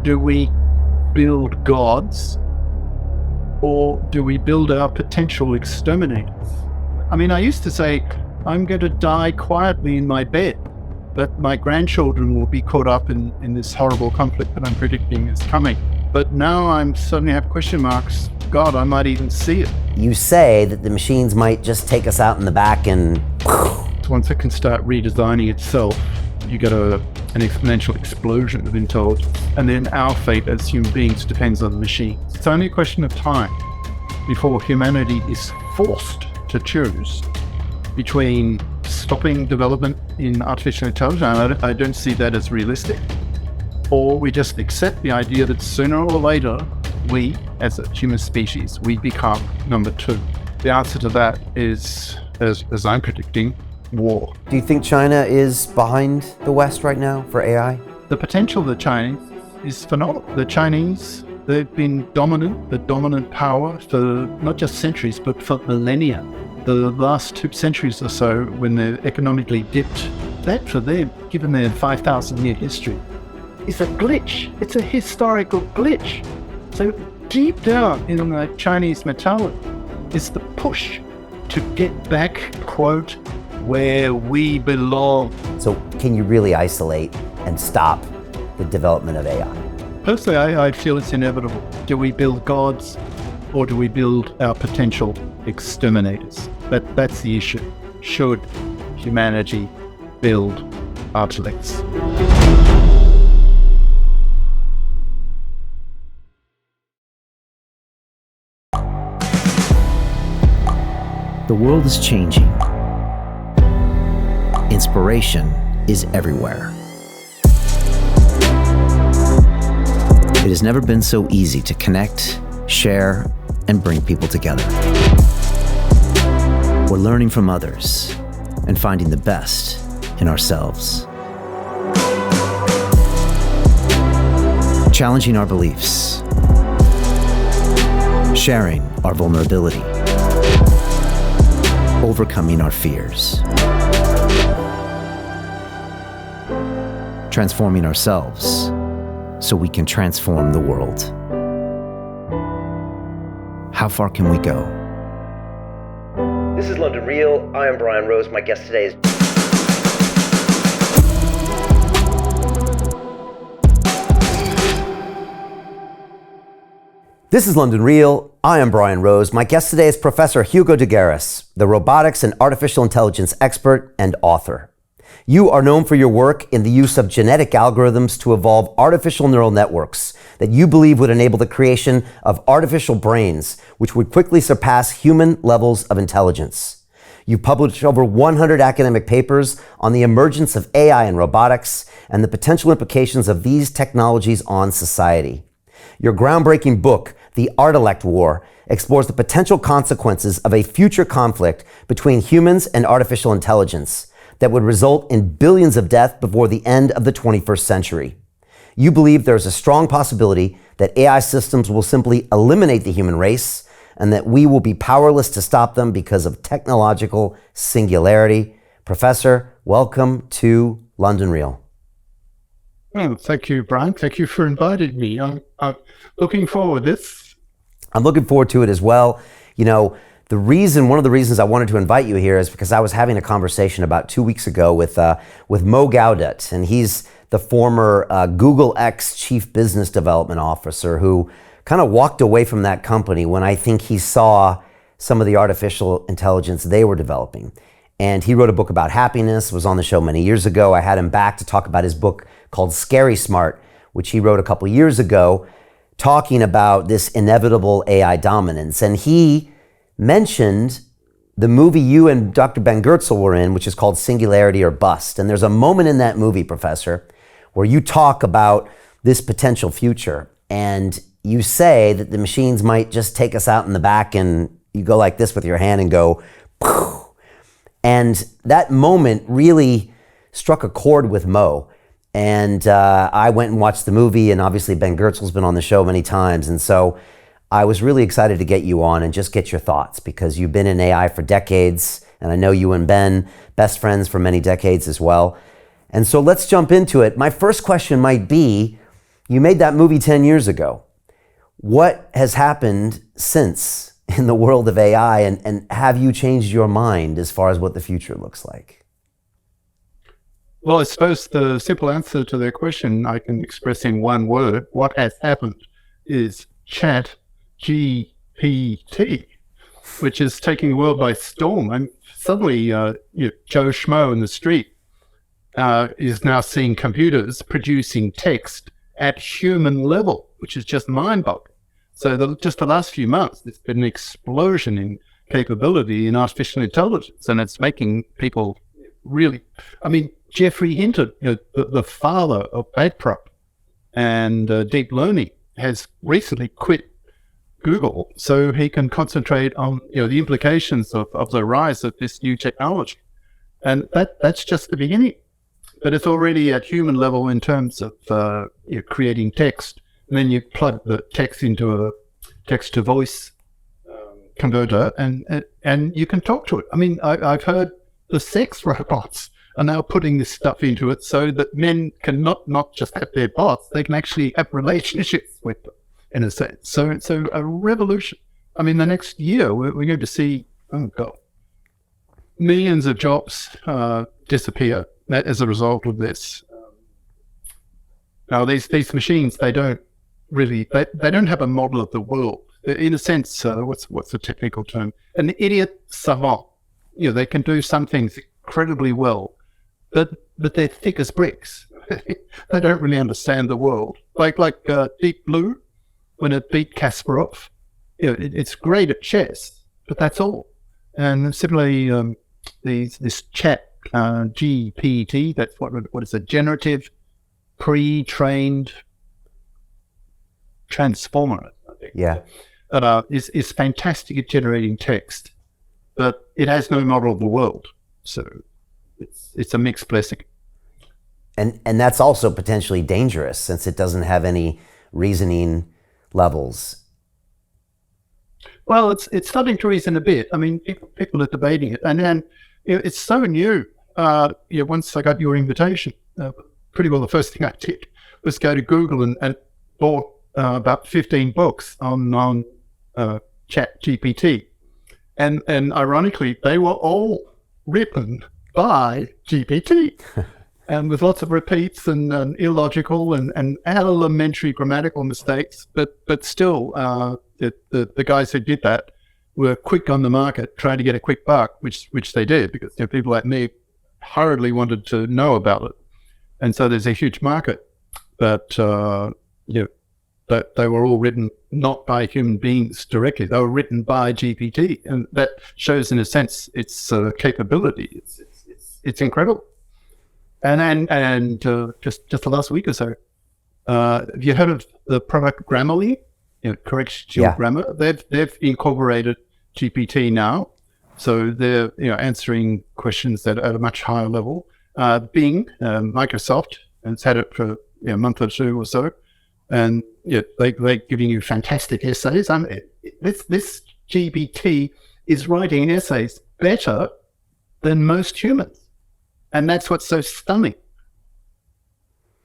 do we build gods or do we build our potential exterminators? I mean, I used to say, I'm going to die quietly in my bed, but my grandchildren will be caught up in this horrible conflict that I'm predicting is coming. But now I'm suddenly have question marks. God, I might even see it. You say that the machines might just take us out in the back and... Once it can start redesigning itself, you get an exponential explosion of intelligence. And then our fate as human beings depends on the machine. It's only a question of time before humanity is forced to choose between stopping development in artificial intelligence, I don't see that as realistic, or we just accept the idea that sooner or later, we, as a human species, we become number two. The answer to that is, as I'm predicting, war. Do you think China is behind the West right now for AI? The potential of the Chinese is phenomenal. The Chinese, they've been the dominant power for not just centuries, but for millennia. The last 2 centuries or so, when they're economically dipped, that for them, given their 5,000-year history, is a glitch. It's a historical glitch. So deep down in the Chinese mentality is the push to get back, quote, where we belong. So can you really isolate and stop the development of AI? Personally, I feel it's inevitable. Do we build gods or do we build our potential exterminators? That's the issue. Should humanity build Artilects? The world is changing. Inspiration is everywhere. It has never been so easy to connect, share, and bring people together. We're learning from others and finding the best in ourselves. Challenging our beliefs. Sharing our vulnerability. Overcoming our fears. Transforming ourselves so we can transform the world. How far can we go? This is London Real. I am Brian Rose. My guest today is... This is London Real. I am Brian Rose. My guest today is Professor Hugo de Garis, the robotics and artificial intelligence expert and author. You are known for your work in the use of genetic algorithms to evolve artificial neural networks that you believe would enable the creation of artificial brains, which would quickly surpass human levels of intelligence. You've published over 100 academic papers on the emergence of AI and robotics and the potential implications of these technologies on society. Your groundbreaking book, The Artilect War, explores the potential consequences of a future conflict between humans and artificial intelligence that would result in billions of deaths before the end of the 21st century. You believe there is a strong possibility that AI systems will simply eliminate the human race and that we will be powerless to stop them because of technological singularity. Professor, welcome to London Real. Well, thank you, Brian. Thank you for inviting me. I'm looking forward to this. I'm looking forward to it as well. You know, one of the reasons I wanted to invite you here is because I was having a conversation about 2 weeks ago with Mo Gaudet, and he's the former Google X Chief Business Development Officer who kind of walked away from that company when I think he saw some of the artificial intelligence they were developing. And he wrote a book about happiness, was on the show many years ago. I had him back to talk about his book called Scary Smart, which he wrote a couple years ago, talking about this inevitable AI dominance. And he mentioned the movie you and Dr. Ben Goertzel were in, which is called Singularity or Bust. And there's a moment in that movie, Professor, where you talk about this potential future. And you say that the machines might just take us out in the back and you go like this with your hand and go, poof. And that moment really struck a chord with Mo. And I went and watched the movie, and obviously Ben Goertzel's been on the show many times. And so I was really excited to get you on and just get your thoughts, because you've been in AI for decades, and I know you and Ben, best friends for many decades as well. And so let's jump into it. My first question might be, You made that movie 10 years ago. What has happened since in the world of AI, and have you changed your mind as far as what the future looks like? Well, I suppose the simple answer to that question I can express in one word. What has happened is ChatGPT, which is taking the world by storm. And suddenly, Joe Schmo in the street is now seeing computers producing text at human level, which is just mind-boggling. So just the last few months, there's been an explosion in capability in artificial intelligence, and it's making people really, I mean, Geoffrey Hinton, the father of backprop and deep learning, has recently quit Google so he can concentrate on the implications of the rise of this new technology. And that's just the beginning. But it's already at human level in terms of creating text. And then you plug the text into a text-to-voice converter, and you can talk to it. I mean, I've heard the sex robots are now putting this stuff into it so that men can not just have their bots, they can actually have relationships with them, in a sense. So it's a revolution. I mean, the next year, we're going to see, millions of jobs disappear as a result of this. Now, these machines, they don't have a model of the world. In a sense, what's the technical term? An idiot savant. They can do some things incredibly well, but they're thick as bricks. They don't really understand the world. Like Deep Blue, when it beat Kasparov, it's great at chess, but that's all. And similarly, this chat GPT, that's what is a generative, pre-trained transformer, I think. Yeah. Is fantastic at generating text, but it has no model of the world. So it's a mixed blessing. And that's also potentially dangerous since it doesn't have any reasoning levels. Well, it's starting to reason a bit. I mean, people are debating it, and then it's so new. Once I got your invitation, pretty well the first thing I did was go to Google and bought about 15 books on ChatGPT, and ironically, they were all written by GPT, and with lots of repeats and illogical and elementary grammatical mistakes. But still, the guys who did that were quick on the market, trying to get a quick buck, which they did, because people like me hurriedly wanted to know about it, and so there's a huge market. But that they were all written not by human beings directly; they were written by GPT, and that shows, in a sense, its capability. It's incredible. And just the last week or so, have you heard of the product Grammarly? Corrects your grammar. They've incorporated GPT now, so they're answering questions at a much higher level. Bing, Microsoft, and it's had it for a month or two or so, and they're giving you fantastic essays. This GPT is writing essays better than most humans, and that's what's so stunning.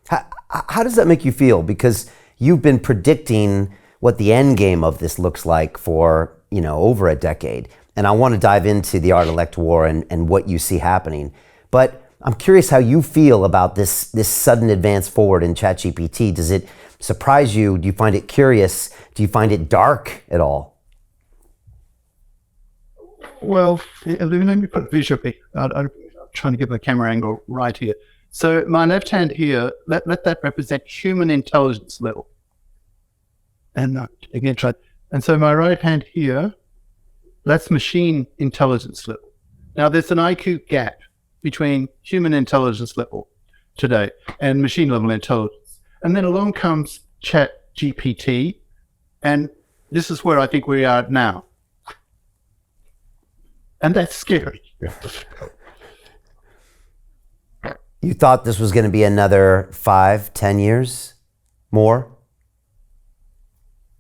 How does that make you feel? Because you've been predicting what the end game of this looks like for over a decade, and I want to dive into the Artilect War and what you see happening. But I'm curious how you feel about this sudden advance forward in ChatGPT. Does it surprise you? Do you find it curious? Do you find it dark at all? Well, let me put it visually. I'm trying to get the camera angle right here. So my left hand here, let that represent human intelligence level. And again, try. And so my right hand here, that's machine intelligence level. Now there's an IQ gap between human intelligence level today and machine level intelligence. And then along comes ChatGPT, and this is where I think we are now. And that's scary. You thought this was going to be another 5-10 years more?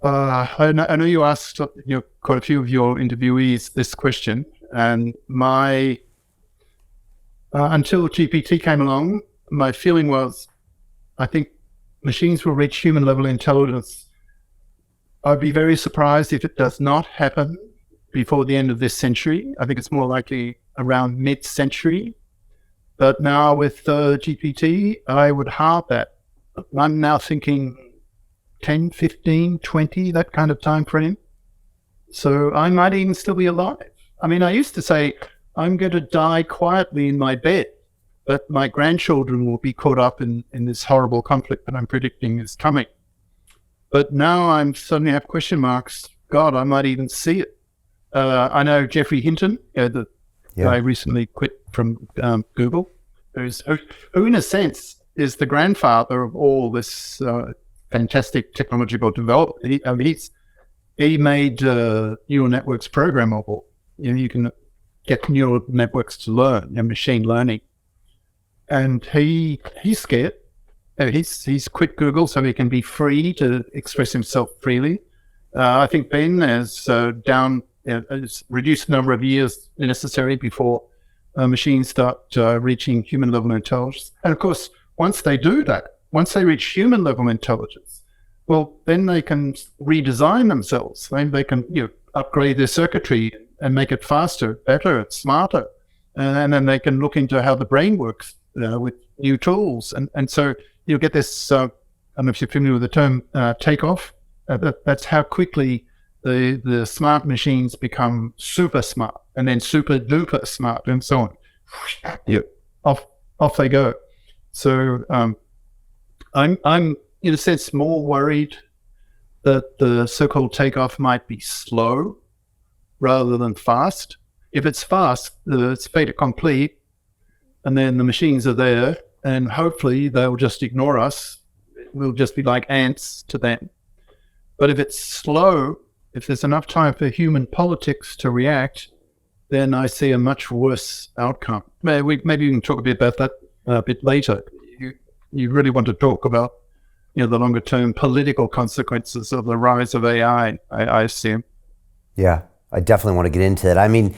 I know you asked quite a few of your interviewees this question, and my until GPT came along, my feeling was, I think machines will reach human level intelligence, I'd be very surprised if it does not happen before the end of this century. I think it's more likely around mid-century. But now with GPT, I would halve that. I'm now thinking 10, 15, 20, that kind of time frame. So I might even still be alive. I mean, I used to say, I'm going to die quietly in my bed, but my grandchildren will be caught up in this horrible conflict that I'm predicting is coming. But now I'm suddenly have question marks. God, I might even see it. I know Geoffrey Hinton, the guy recently quit from Google, who in a sense is the grandfather of all this fantastic technological development. He made neural networks programmable. You can get neural networks to learn, machine learning. And he's scared. He's quit Google so he can be free to express himself freely. I think Ben has reduced the number of years necessary before machines start reaching human level intelligence. And of course, once they do that, once they reach human level intelligence, well, then they can redesign themselves. They can upgrade their circuitry and make it faster, better, smarter. And then they can look into how the brain works with new tools. And so you'll get this, I don't know if you're familiar with the term takeoff. That's how quickly the smart machines become super smart and then super duper smart and so on. Off they go. So I'm in a sense more worried that the so-called takeoff might be slow rather than fast. If it's fast, it's fait accompli, and then the machines are there, and hopefully they'll just ignore us. We'll just be like ants to them. But if it's slow, if there's enough time for human politics to react, then I see a much worse outcome. Maybe we can talk a bit about that a bit later. You really want to talk about the longer term political consequences of the rise of AI, I assume. Yeah, I definitely want to get into it. I mean,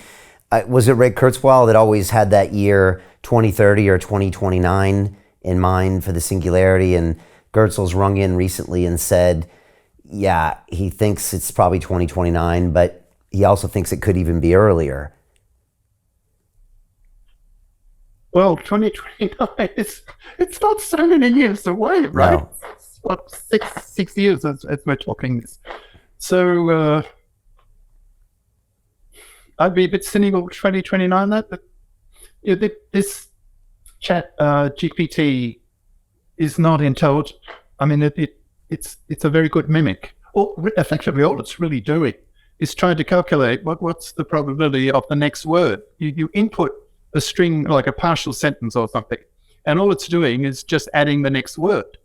was it Ray Kurzweil that always had that year 2030 or 2029 in mind for the singularity? And Goertzel's rung in recently and said, yeah, he thinks it's probably 2029, but he also thinks it could even be earlier. Well, 2029, it's not so many years away, right? No. It's what, six years as we're talking this. So I'd be a bit cynical 2029 that this chat GPT is not intelligent. I mean, it's a very good mimic. Effectively, all it's really doing is trying to calculate what's the probability of the next word. You input a string, like a partial sentence or something, and all it's doing is just adding the next word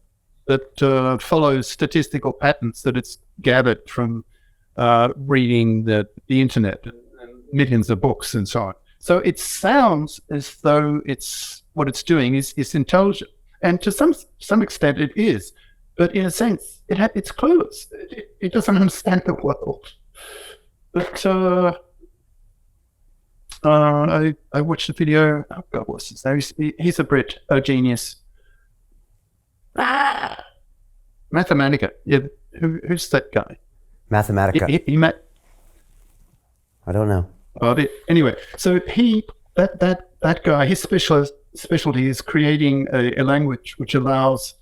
that follows statistical patterns that it's gathered from reading the internet and millions of books and so on. So it sounds as though what it's doing is intelligent, and to some extent it is. But in a sense, it's clueless. It doesn't understand the world. But I watched the video. Oh God, what's his name? He's a Brit, a genius. Mathematica. Yeah, who's that guy? Mathematica. He met. I don't know. Anyway, so that guy, his specialty is creating a language which allows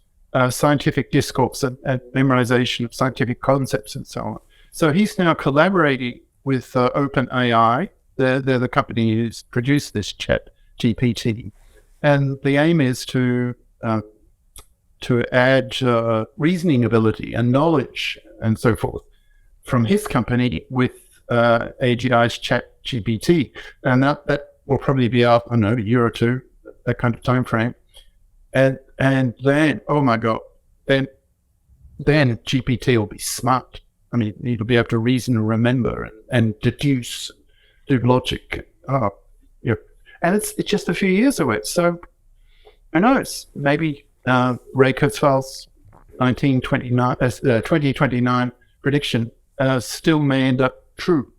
scientific discourse and memorization of scientific concepts and so on. So he's now collaborating with OpenAI. They're the company who's produced this chat GPT, and the aim is to add reasoning ability and knowledge and so forth from his company with AGI's chat GPT, and that will probably be up, I don't know, a year or two, that kind of time frame. And then, oh my God, then GPT will be smart. I mean, it'll be able to reason and remember and deduce, do logic. And it's just a few years away. So I know it's maybe Ray Kurzweil's 2029 prediction still may end up true.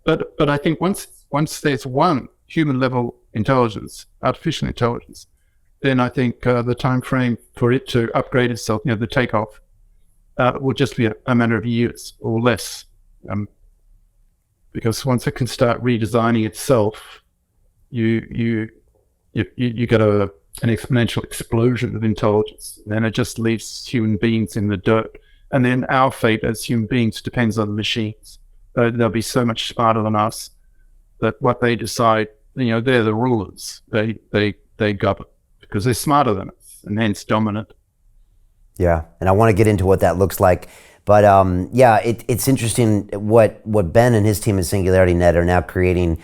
But I think once there's one human level intelligence, artificial intelligence, then I think the time frame for it to upgrade itself, the takeoff, will just be a matter of years or less. Because once it can start redesigning itself, you get an exponential explosion of intelligence. Then it just leaves human beings in the dirt. And then our fate as human beings depends on the machines. They'll be so much smarter than us that what they decide, they're the rulers. They govern because they're smarter than us and hence dominant. Yeah, and I want to get into what that looks like. But it's interesting what Ben and his team at SingularityNET are now creating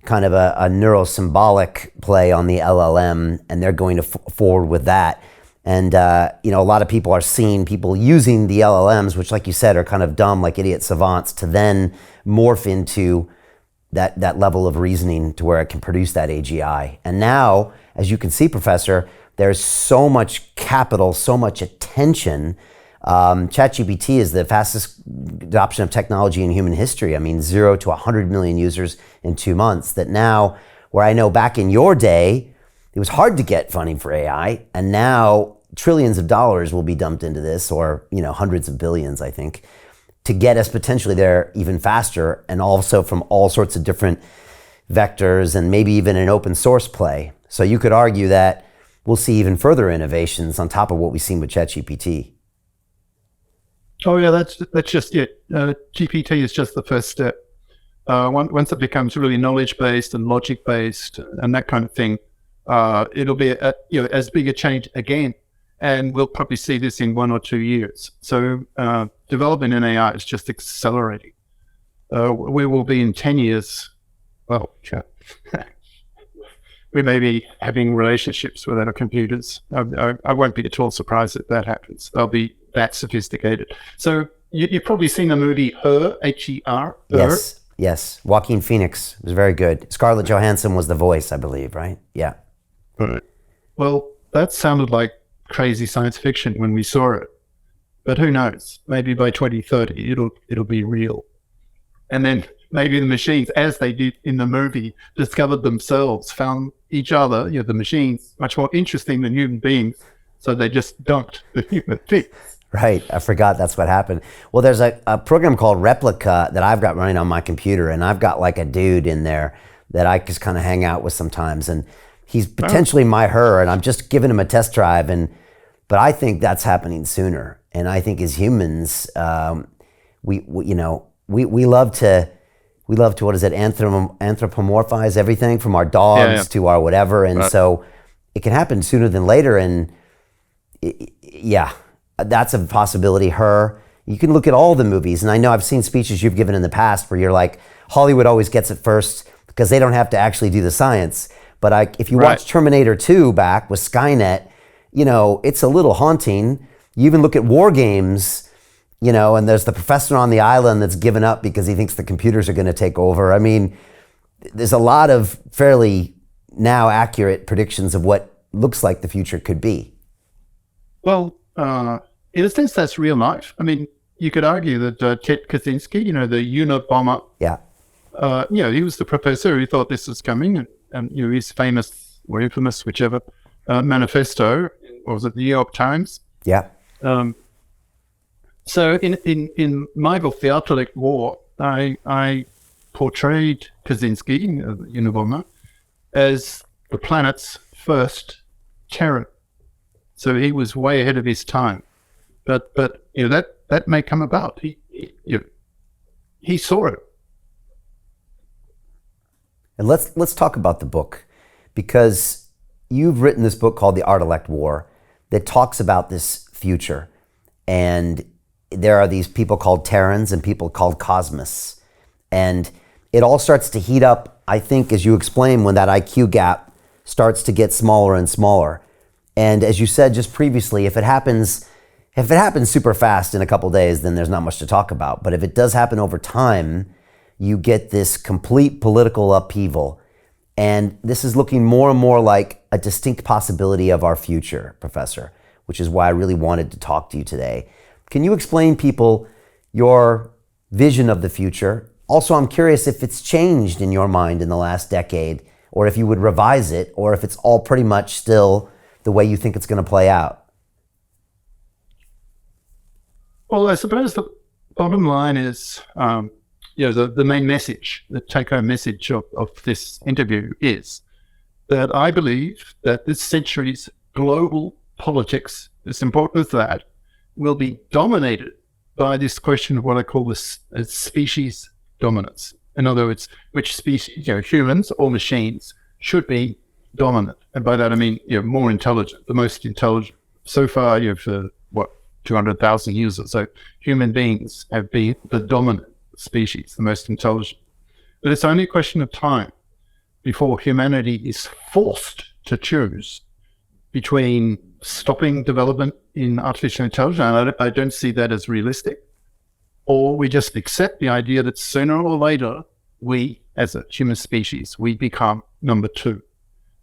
kind of a neurosymbolic play on the LLM, and they're going to forward with that. And, a lot of people are seeing people using the LLMs, which, like you said, are kind of dumb, like idiot savants, to then morph into that level of reasoning to where it can produce that AGI. And now, as you can see, Professor, there's so much capital, so much attention. ChatGPT is the fastest adoption of technology in human history. I mean, 0 to 100 million users in 2 months. That now, where I know back in your day, it was hard to get funding for AI, and now trillions of dollars will be dumped into this, or hundreds of billions, I think, to get us potentially there even faster, and also from all sorts of different vectors, and maybe even an open source play. So you could argue that we'll see even further innovations on top of what we've seen with ChatGPT. Oh yeah, that's just it. GPT is just the first step. Once it becomes really knowledge-based and logic-based and that kind of thing, it'll be as big a change again, and we'll probably see this in 1 or 2 years. So development in AI is just accelerating. We will be in 10 years. Well, we may be having relationships with our computers. I won't be at all surprised if that happens. They'll be that sophisticated. So you've probably seen the movie Her, H-E-R. Yes. Joaquin Phoenix was very good. Scarlett Johansson was the voice, I believe, right? Yeah. Right. Well, that sounded like crazy science fiction when we saw it. But who knows? Maybe by 2030, it'll be real. And then maybe the machines, as they did in the movie, discovered themselves, found each other, the machines, much more interesting than human beings. So they just dumped the human beings. Right. I forgot that's what happened. Well, there's a program called Replica that I've got running on my computer, and I've got like a dude in there that I just kind of hang out with sometimes, and he's potentially my her, and I'm just giving him a test drive. But I think that's happening sooner. And I think as humans, we love to what is it, anthropomorphize everything from our dogs to our whatever, and so it can happen sooner than later. And that's a possibility. Her, you can look at all the movies, and I know I've seen speeches you've given in the past where you're like, Hollywood always gets it first because they don't have to actually do the science. But if you watch Terminator 2 back with Skynet, it's a little haunting. You even look at War Games, and there's the professor on the island that's given up because he thinks the computers are going to take over. I mean, there's a lot of fairly now accurate predictions of what looks like the future could be. Well, in a sense, that's real life. I mean, you could argue that Ted Kaczynski, the Unabomber, he was the professor who thought this was coming, and his famous or infamous, whichever, manifesto, or was it the New York Times? Yeah. So in my book, The Artilect War, I portrayed Kaczynski, Unabomber, as the planet's first Terran. So he was way ahead of his time, but that may come about. He saw it. And let's talk about the book, because you've written this book called The Artilect War that talks about this future, and there are these people called Terrans and people called Cosmists, and it all starts to heat up, I think, as you explain, when that IQ gap starts to get smaller and smaller. And as you said just previously, if it happens super fast in a couple days, then there's not much to talk about. But if it does happen over time, you get this complete political upheaval. And this is looking more and more like a distinct possibility of our future, Professor, which is why I really wanted to talk to you today. Can you explain people your vision of the future? Also, I'm curious if it's changed in your mind in the last decade, or if you would revise it, or if it's all pretty much still the way you think it's going to play out? Well, I suppose the bottom line is, the main message, the take-home message of this interview is that I believe that this century's global politics, as important as that, will be dominated by this question of what I call this species dominance. In other words, which species, humans or machines, should be dominant. And by that I mean, more intelligent, the most intelligent. So far, for 200,000 years or so, human beings have been the dominant species, the most intelligent. But it's only a question of time before humanity is forced to choose between stopping development in artificial intelligence, and I don't see that as realistic, or we just accept the idea that sooner or later, we, as a human species, we become number two.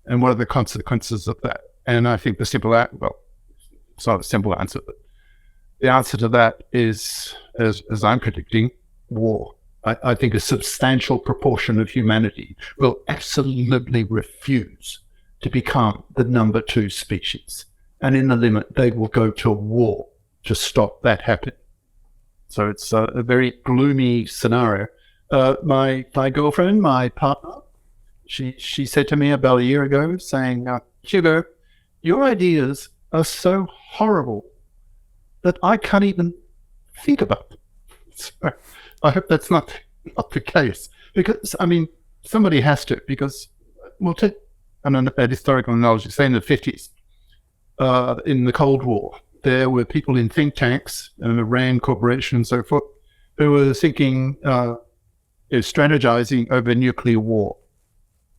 And what are the consequences of that? And I think the simple answer, well, it's not a simple answer, but the answer to that is, as I'm predicting, war. I think a substantial proportion of humanity will absolutely refuse to become the number two species. And in the limit, they will go to war to stop that happening. So it's a very gloomy scenario. My girlfriend, my partner, she said to me about a year ago, saying, Hugo, your ideas are so horrible that I can't even think about them. So I hope that's not the case. Because, somebody has to, because we'll take an historical analogy. Say in the 50s, in the Cold War, there were people in think tanks and the RAND Corporation and so forth who were thinking, strategizing over nuclear war.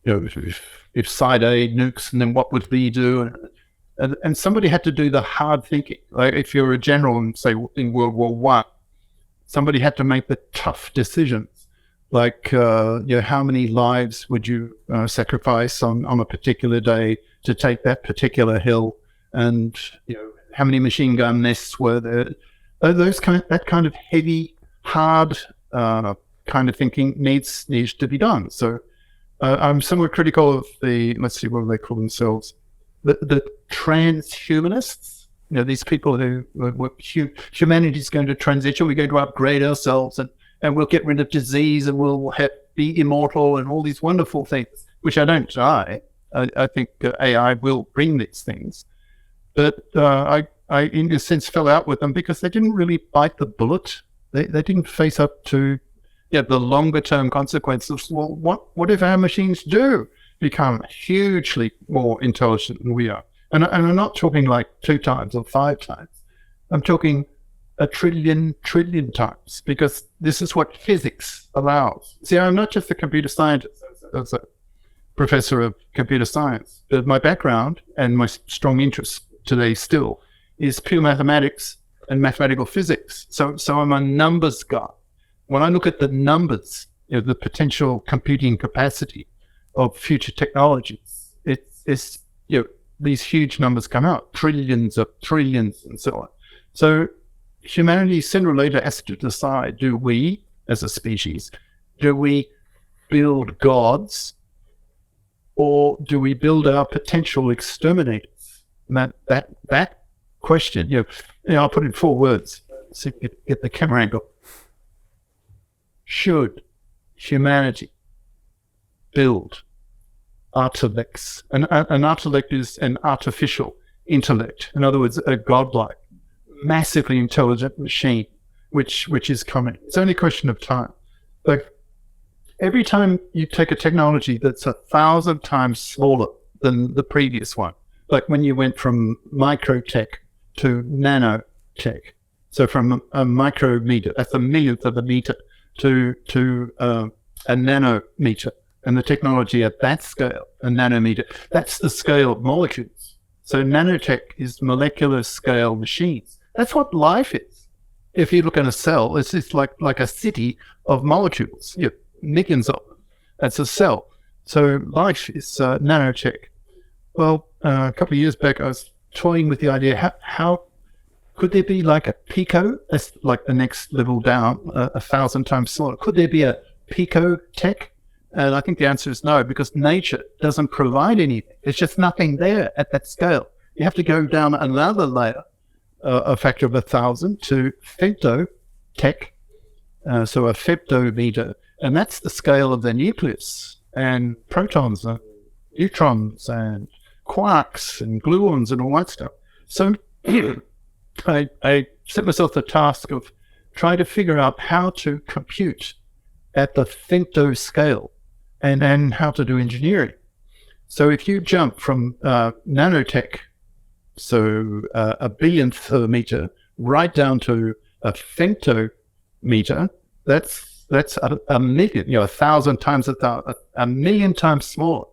If side A nukes, and then what would B do? And somebody had to do the hard thinking. Like if you're a general and say in World War I, somebody had to make the tough decisions. Like, how many lives would you sacrifice on a particular day to take that particular hill? And, how many machine gun nests were there? That kind of heavy, hard kind of thinking needs to be done. So I'm somewhat critical of let's see, what do they call themselves? The transhumanists, these people who humanity is going to transition, we're going to upgrade ourselves and we'll get rid of disease and we'll be immortal and all these wonderful things, which I don't deny. I think AI will bring these things. But I, in a sense, fell out with them because they didn't really bite the bullet. They didn't face up to the longer-term consequences. Well, what if our machines do become hugely more intelligent than we are? And I'm not talking like 2 times or 5 times. I'm talking a trillion times, because this is what physics allows. See, I'm not just a computer scientist, as a professor of computer science, but my background and my strong interest today still is pure mathematics and mathematical physics. So I'm a numbers guy. When I look at the numbers, the potential computing capacity of future technologies, it's these huge numbers come out, trillions of trillions and so on. So humanity sooner or later has to decide, do we, as a species, do we build gods, or do we build our potential exterminators? And that question, I'll put it in 4 words, so you get the camera angle. Should humanity build artilects? An artilect is an artificial intellect. In other words, a godlike, massively intelligent machine, which is coming. It's only a question of time. Like every time you take a technology that's 1,000 times smaller than the previous one, like when you went from microtech to nanotech, so from a micrometer, that's a millionth of a meter, to a nanometer, and the technology at that scale, a nanometer, that's the scale of molecules. So nanotech is molecular scale machines. That's what life is. If you look at a cell, it's like a city of molecules, millions of them. That's a cell. So life is nanotech. Well, a couple of years back, I was toying with the idea, how could there be like a pico? That's like the next level down, 1,000 times smaller. Could there be a pico tech? And I think the answer is no, because nature doesn't provide anything. There's just nothing there at that scale. you have to go down another layer, a factor of 1,000 to femtotech, so a femtometer, and that's the scale of the nucleus and protons and neutrons and quarks and gluons and all that stuff. So I set myself the task of trying to figure out how to compute at the femto scale and how to do engineering. So if you jump from nanotech, so a billionth of a meter, right down to a femtometer, that's a million, 1,000 times a million times smaller.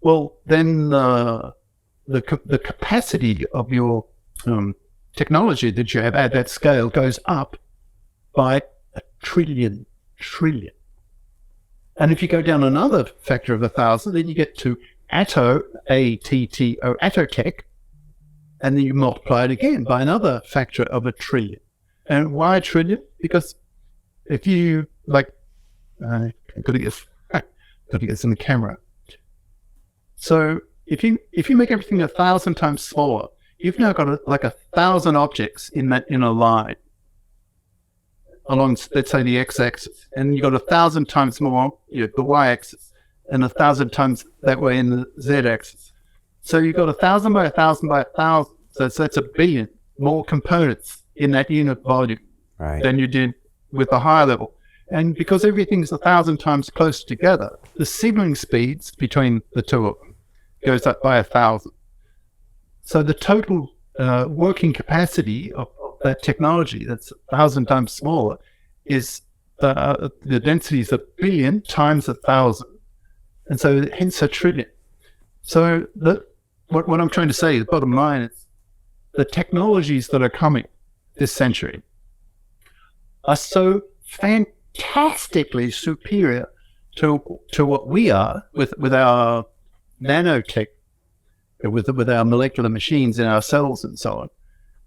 Well, then the capacity of your technology that you have at that scale goes up by a trillion. And if you go down another factor of 1,000, then you get to atto, A-T-T-O, attotech, and then you multiply it again by another factor of a trillion. And why a trillion? Because if you, like, I've got to get this in the camera. So if you make everything 1,000 times smaller, you've now got like 1,000 objects in a line along, let's say, the x-axis, and you've got 1,000 times more, the y-axis, and 1,000 times that way in the z-axis. So you've got 1,000 by 1,000 by 1,000. So that's a billion more components in that unit volume than you did with the higher level. And because everything's 1,000 times closer together, the signaling speeds between the two of them goes up by 1,000. So the total working capacity of that technology that's 1,000 times smaller is the density is a billion times 1,000. And so hence a trillion. So what I'm trying to say, the bottom line is the technologies that are coming this century are so fantastically superior to what we are with our nanotech, with our molecular machines in our cells and so on,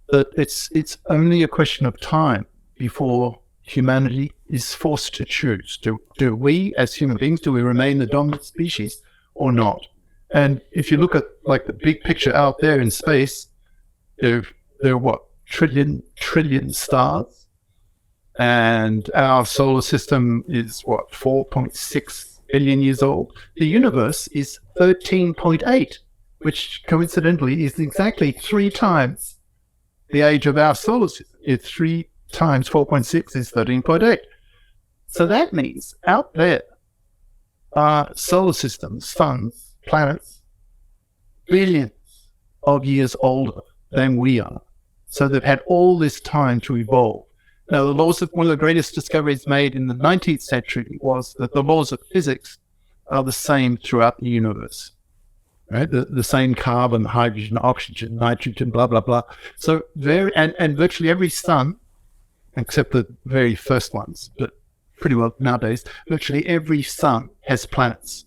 that it's only a question of time before humanity is forced to choose. Do we, as human beings, do we remain the dominant species or not? And if you look at like the big picture out there in space, there are what, trillion stars, and our solar system is what, 4.6 billion years old. The universe is 13.8, which coincidentally is exactly 3 times the age of our solar system. It's 3 times 4.6 is 13.8. So that means out there are solar systems, suns, planets, billions of years older than we are. So they've had all this time to evolve. Now, one of the greatest discoveries made in the 19th century was that the laws of physics are the same throughout the universe. Right? The same carbon, hydrogen, oxygen, nitrogen, blah, blah, blah. So and virtually every sun, except the very first ones, but pretty well nowadays, virtually every sun has planets.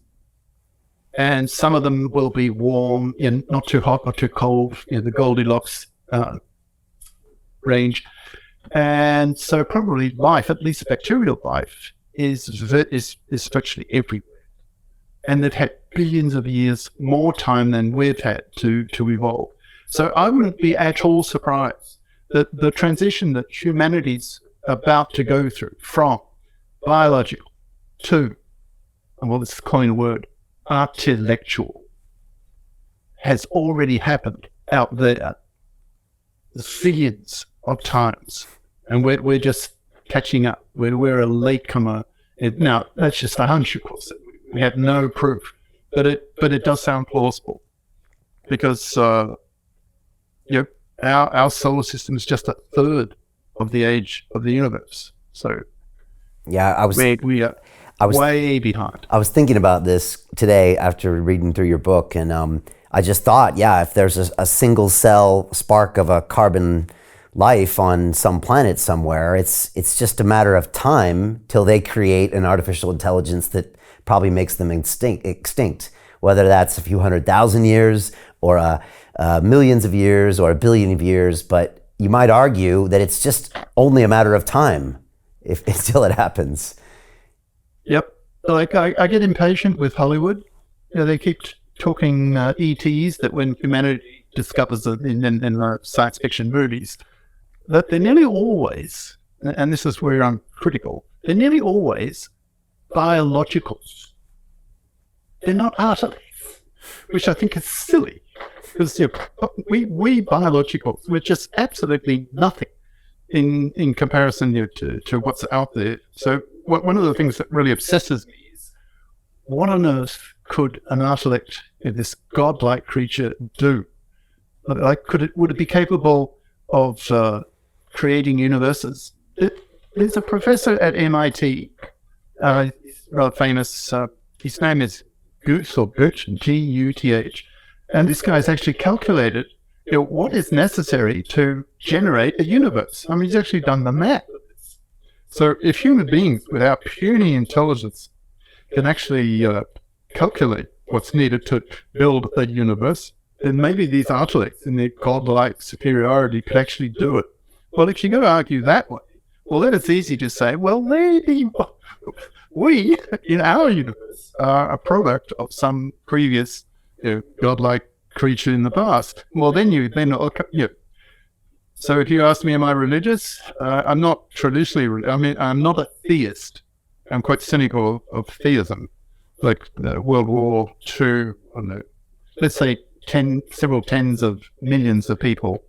And some of them will be warm, not too hot, not too cold, the Goldilocks range. And so probably life, at least bacterial life, is virtually everywhere. And they've had billions of years more time than we've had to evolve. So I wouldn't be at all surprised that the transition that humanity's about to go through from biological to, well, let's coin a word, artilectual, has already happened out there zillions of times, and we're just catching up. We're a latecomer. Now that's just a hunch, of course. We have no proof, but it does sound plausible because our solar system is just 1/3 of the age of the universe. So yeah, we are way behind. I was thinking about this today after reading through your book, and I just thought, if there's a single cell spark of a carbon life on some planet somewhere, it's just a matter of time till they create an artificial intelligence that probably makes them extinct, whether that's a few 100,000 years or millions of years or a billion of years. But you might argue that it's just only a matter of time until it happens. Yep. Like I get impatient with Hollywood. They keep talking ETs, that when humanity discovers it in science fiction movies, that they're nearly always, and this is where I'm critical, they're nearly always biologicals. They're not artilects, which I think is silly, because we biologicals, we're just absolutely nothing in comparison to what's out there. So one of the things that really obsesses me is, what on earth could an Artilect, this godlike creature, do? Like, would it be capable of creating universes? There's a professor at MIT, he's rather famous. His name is Goertzel, G-U-T-H, and this guy's actually calculated what is necessary to generate a universe. I mean, he's actually done the math. So if human beings, with our puny intelligence, can actually calculate what's needed to build a universe, then maybe these Artilects in their godlike superiority could actually do it. Well, if you're going to argue that way, well, then it's easy to say, well, maybe we, in our universe, are a product of some previous godlike creature in the past. Well, So if you ask me, am I religious? I'm not traditionally, I'm not a theist. I'm quite cynical of theism. Like World War II, let's say several tens of millions of people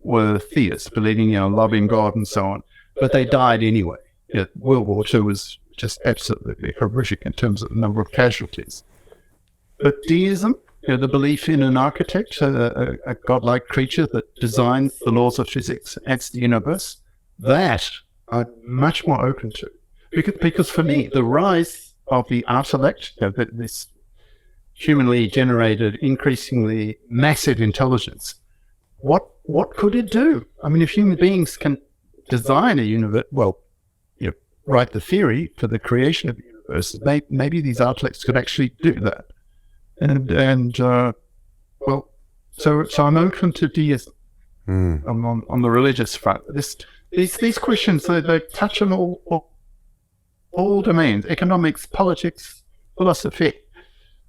were theists, believing, loving God and so on, but they died anyway. World War II was just absolutely horrific in terms of the number of casualties. But deism, the belief in an architect, a godlike creature that designs the laws of physics, adds the universe, that I'm much more open to. Because for me, the rise of the Artilect, this humanly generated, increasingly massive intelligence, what could it do? I mean, if human beings can design a universe, write the theory for the creation of the universe, maybe these Artilects could actually do that. So I'm open to deism on the religious front. These questions, they touch on all domains: economics, politics, philosophy.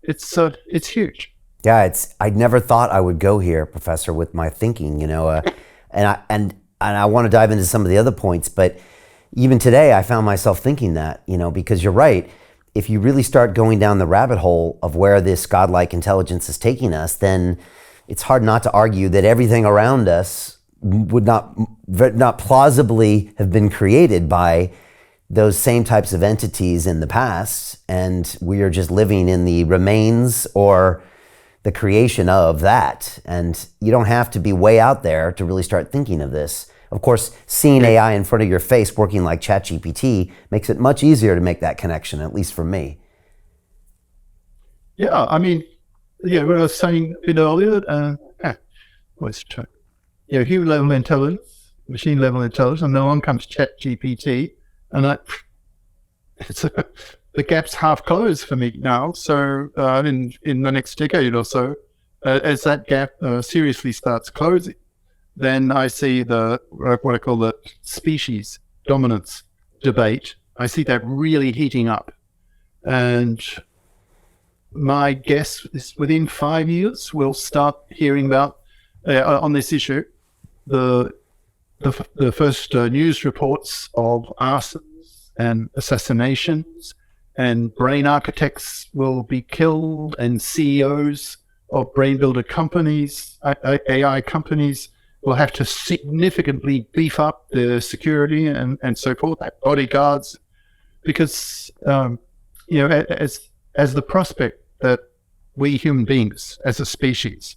It's huge. Yeah, I never thought I would go here, Professor, with my thinking, and I want to dive into some of the other points, but even today I found myself thinking that, because you're right. If you really start going down the rabbit hole of where this godlike intelligence is taking us, then it's hard not to argue that everything around us would not plausibly have been created by those same types of entities in the past, and we are just living in the remains or the creation of that. And you don't have to be way out there to really start thinking of this. Of course, seeing AI in front of your face working like ChatGPT makes it much easier to make that connection, at least for me. Yeah, I mean, what I was saying a bit earlier, human level intelligence, machine level intelligence, and along comes ChatGPT, and the gap's half closed for me now. So in the next decade or so, as that gap seriously starts closing, then I see what I call the species dominance debate. I see that really heating up. And my guess is within 5 years, we'll start hearing about, on this issue, the first news reports of arsons and assassinations, and brain architects will be killed, and CEOs of brain builder companies, AI companies, will have to significantly beef up their security and so forth, bodyguards, because as the prospect that we human beings as a species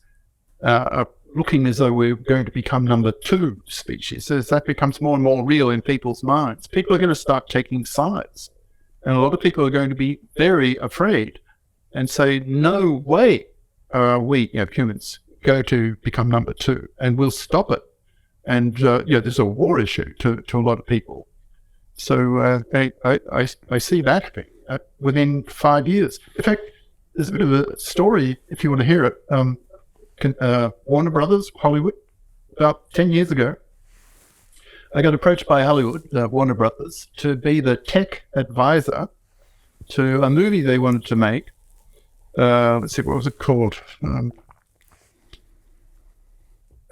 are looking as though we're going to become number 2 species, as that becomes more and more real in people's minds, people are going to start taking sides, and a lot of people are going to be very afraid and say, no way are we humans go to become number 2, and we'll stop it. And there's a war issue to a lot of people. So I see that happening within 5 years. In fact, there's a bit of a story, if you want to hear it. Warner Brothers, Hollywood, about 10 years ago, I got approached by Hollywood, Warner Brothers, to be the tech advisor to a movie they wanted to make. Let's see, what was it called?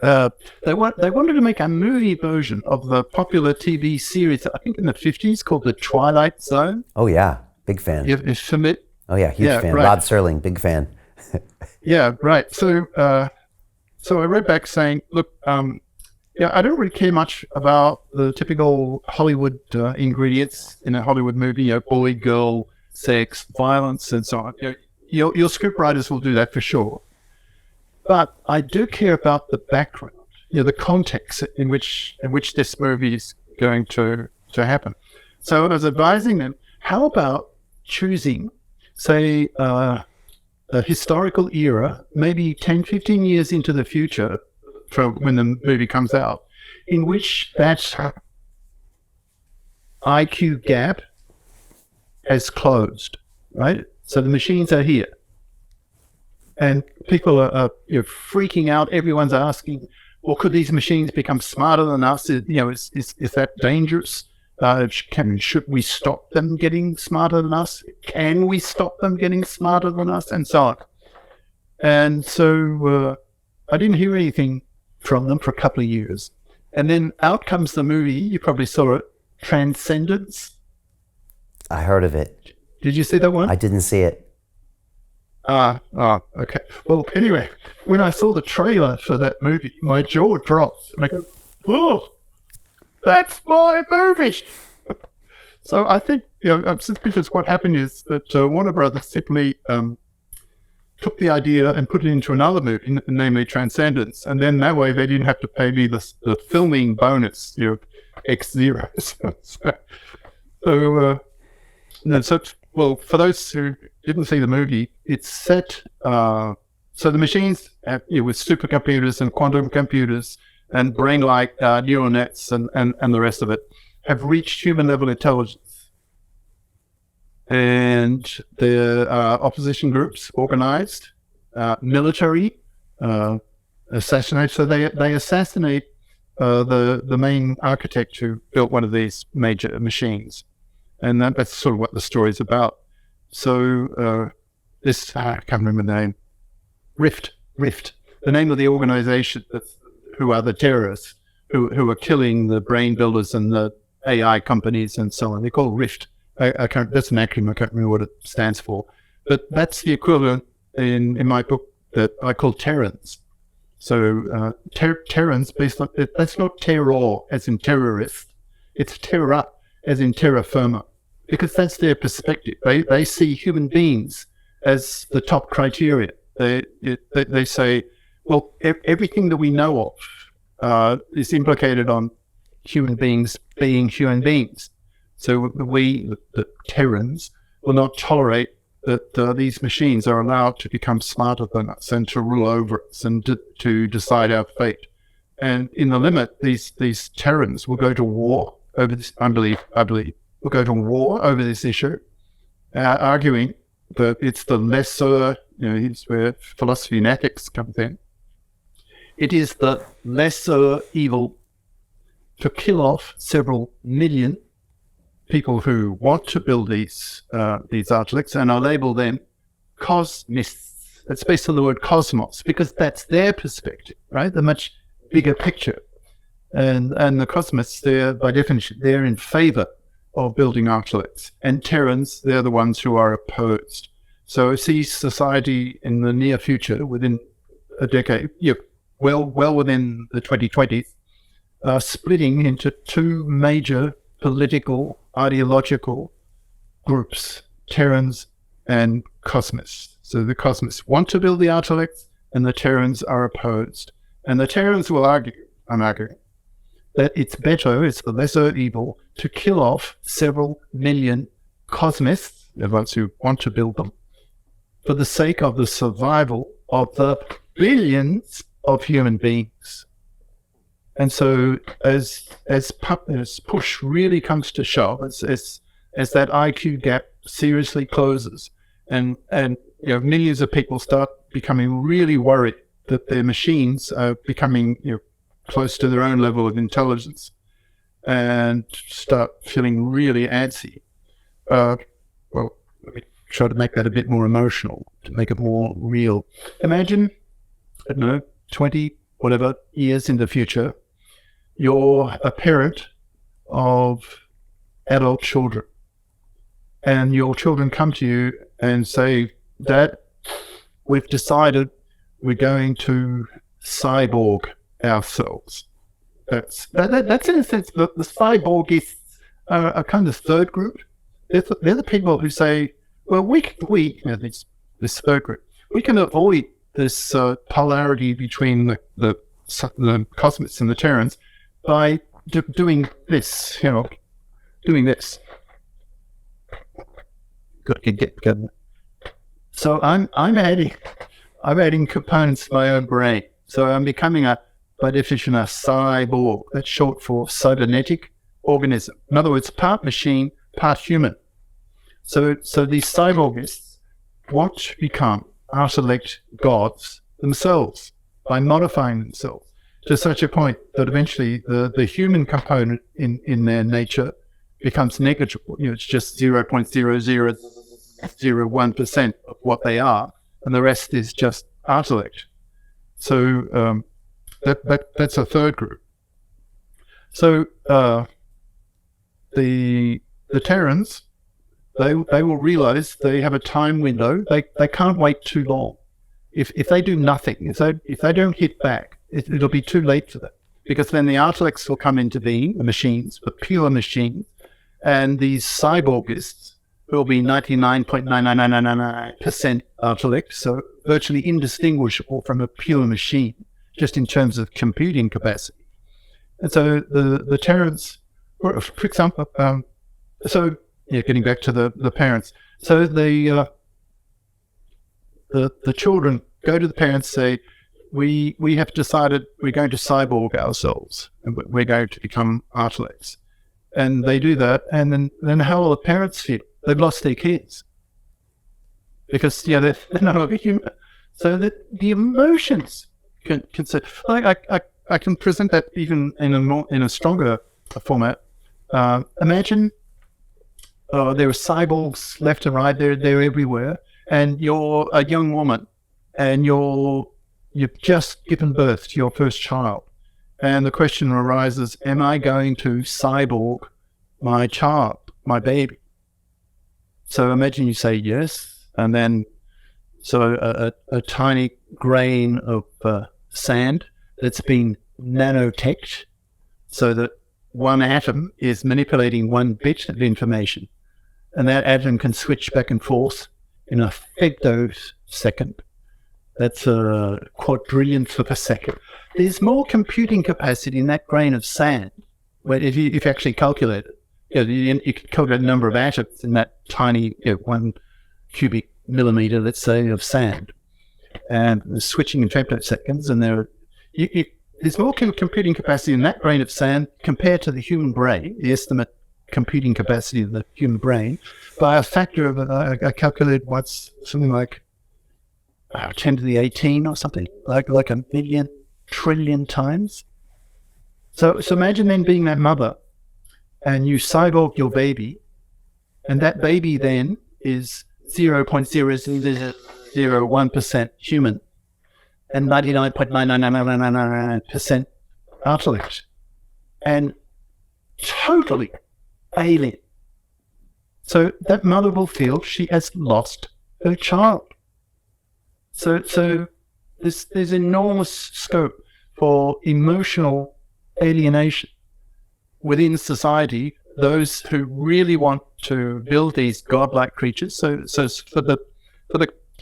They wanted to make a movie version of the popular TV series, I think in the 50s, called The Twilight Zone. Oh yeah, big fan. You're familiar? Oh yeah, huge fan. Right. Rod Serling, big fan. Yeah, right. So I wrote back saying, look, I don't really care much about the typical Hollywood ingredients in a Hollywood movie, boy, girl, sex, violence, and so on. Your script writers will do that for sure. But I do care about the background, the context in which this movie is going to happen. So I was advising them, how about choosing, say, a historical era, maybe 10, 15 years into the future from when the movie comes out, in which that IQ gap has closed, right? So the machines are here. And people are freaking out. Everyone's asking, well, could these machines become smarter than us? Is that dangerous? Should we stop them getting smarter than us? Can we stop them getting smarter than us? And so on. And so I didn't hear anything from them for a couple of years. And then out comes the movie, you probably saw it, Transcendence. I heard of it. Did you see that one? I didn't see it. Okay. Well, anyway, when I saw the trailer for that movie, my jaw dropped. And I go, oh, that's my movie. So I think, I'm suspicious what happened is that Warner Brothers simply took the idea and put it into another movie, namely Transcendence. And then that way they didn't have to pay me the filming bonus, X zeros. Well, for those who didn't see the movie, it's set, so the machines have, with supercomputers and quantum computers and brain-like neural nets and the rest of it, have reached human-level intelligence. And the opposition groups organized, military, assassinate. So they assassinate the main architect who built one of these major machines. And that's sort of what the story's about. So this, I can't remember the name, Rift, the name of the organization who are the terrorists, who are killing the brain builders and the AI companies and so on. They're called Rift. I can't, that's an acronym, I can't remember what it stands for. But that's the equivalent in my book that I call Terrans. So Terrans, based on, that's not terror as in terrorist, it's terra as in terra firma, because that's their perspective. They see human beings as the top criteria. They say, well, everything that we know of is implicated on human beings being human beings. So we, the Terrans, will not tolerate that these machines are allowed to become smarter than us and to rule over us and to decide our fate. And in the limit, these Terrans will go to war over this, I believe, will go to war over this issue, arguing that it's the lesser, it's where philosophy and ethics comes in. It is the lesser evil to kill off several million people who want to build these Artilects, and I label them Cosmists. It's based on the word cosmos, because that's their perspective, right? The much bigger picture. And the Cosmists, they're, by definition, they're in favor of building Artilects. And Terrans, they're the ones who are opposed. So I see society in the near future, within a decade, well within the 2020s, splitting into two major political, ideological groups, Terrans and Cosmists. So the Cosmists want to build the Artilects, and the Terrans are opposed. And the Terrans will argue, I'm arguing, that it's better, it's the lesser evil, to kill off several million Cosmists, the ones who want to build them, for the sake of the survival of the billions of human beings. And so as push really comes to shove, as that IQ gap seriously closes, and millions of people start becoming really worried that their machines are becoming close to their own level of intelligence, and start feeling really antsy. Well, let me try to make that a bit more emotional, to make it more real. Imagine, I don't know, 20, whatever years in the future, you're a parent of adult children, and your children come to you and say, Dad, we've decided we're going to cyborg ourselves. That's in a sense, the cyborgists are kind of third group. They're the people who say, well, this third group, we can avoid this polarity between the Cosmists and the Terrans by doing this, doing this. Good. So I'm adding components to my own brain. So I'm becoming by definition, a cyborg. That's short for cybernetic organism. In other words, part machine, part human. So these cyborgists want to become Artilect gods themselves by modifying themselves to such a point that eventually the human component in their nature becomes negligible. It's just 0.0001% of what they are, and the rest is just Artilect. So that's a third group. So the Terrans, they will realize they have a time window. They can't wait too long. If they do nothing, if they don't hit back, it'll be too late for them, because then the Artilects will come into being, the machines, the pure machines, and these cyborgists will be 99.99999% Artilect, so virtually indistinguishable from a pure machine, just in terms of computing capacity. And so the Terrans, for example, getting back to the parents. So the children go to the parents, say, we have decided we're going to cyborg ourselves and we're going to become Artilects. And they do that, and then how will the parents feel? They've lost their kids. Because they're no longer human. So that the emotions can say, I can present that even in a stronger format. Imagine there are cyborgs left and right, they're everywhere, and you're a young woman, and you've just given birth to your first child, and the question arises: am I going to cyborg my child, my baby? So imagine you say yes, and then a tiny grain of sand that's been nanoteched, so that one atom is manipulating one bit of information, and that atom can switch back and forth in a femtosecond. That's a quadrillionth of a second. There's more computing capacity in that grain of sand, where if you actually calculate it, you can calculate the number of atoms in that tiny 1 cubic millimeter, let's say, of sand, and the switching in femtoseconds, and there's more computing capacity in that grain of sand compared to the human brain, the estimate computing capacity of the human brain, by a factor of, I calculated what's something like 10 to the 18 or something, like a million trillion times. So imagine then being that mother, and you cyborg your baby, and that baby then is 0.0001% human and 99.99999% Artilect, and totally alien. So that mother will feel she has lost her child. So there's enormous scope for emotional alienation within society. Those who really want to build these godlike creatures. So for the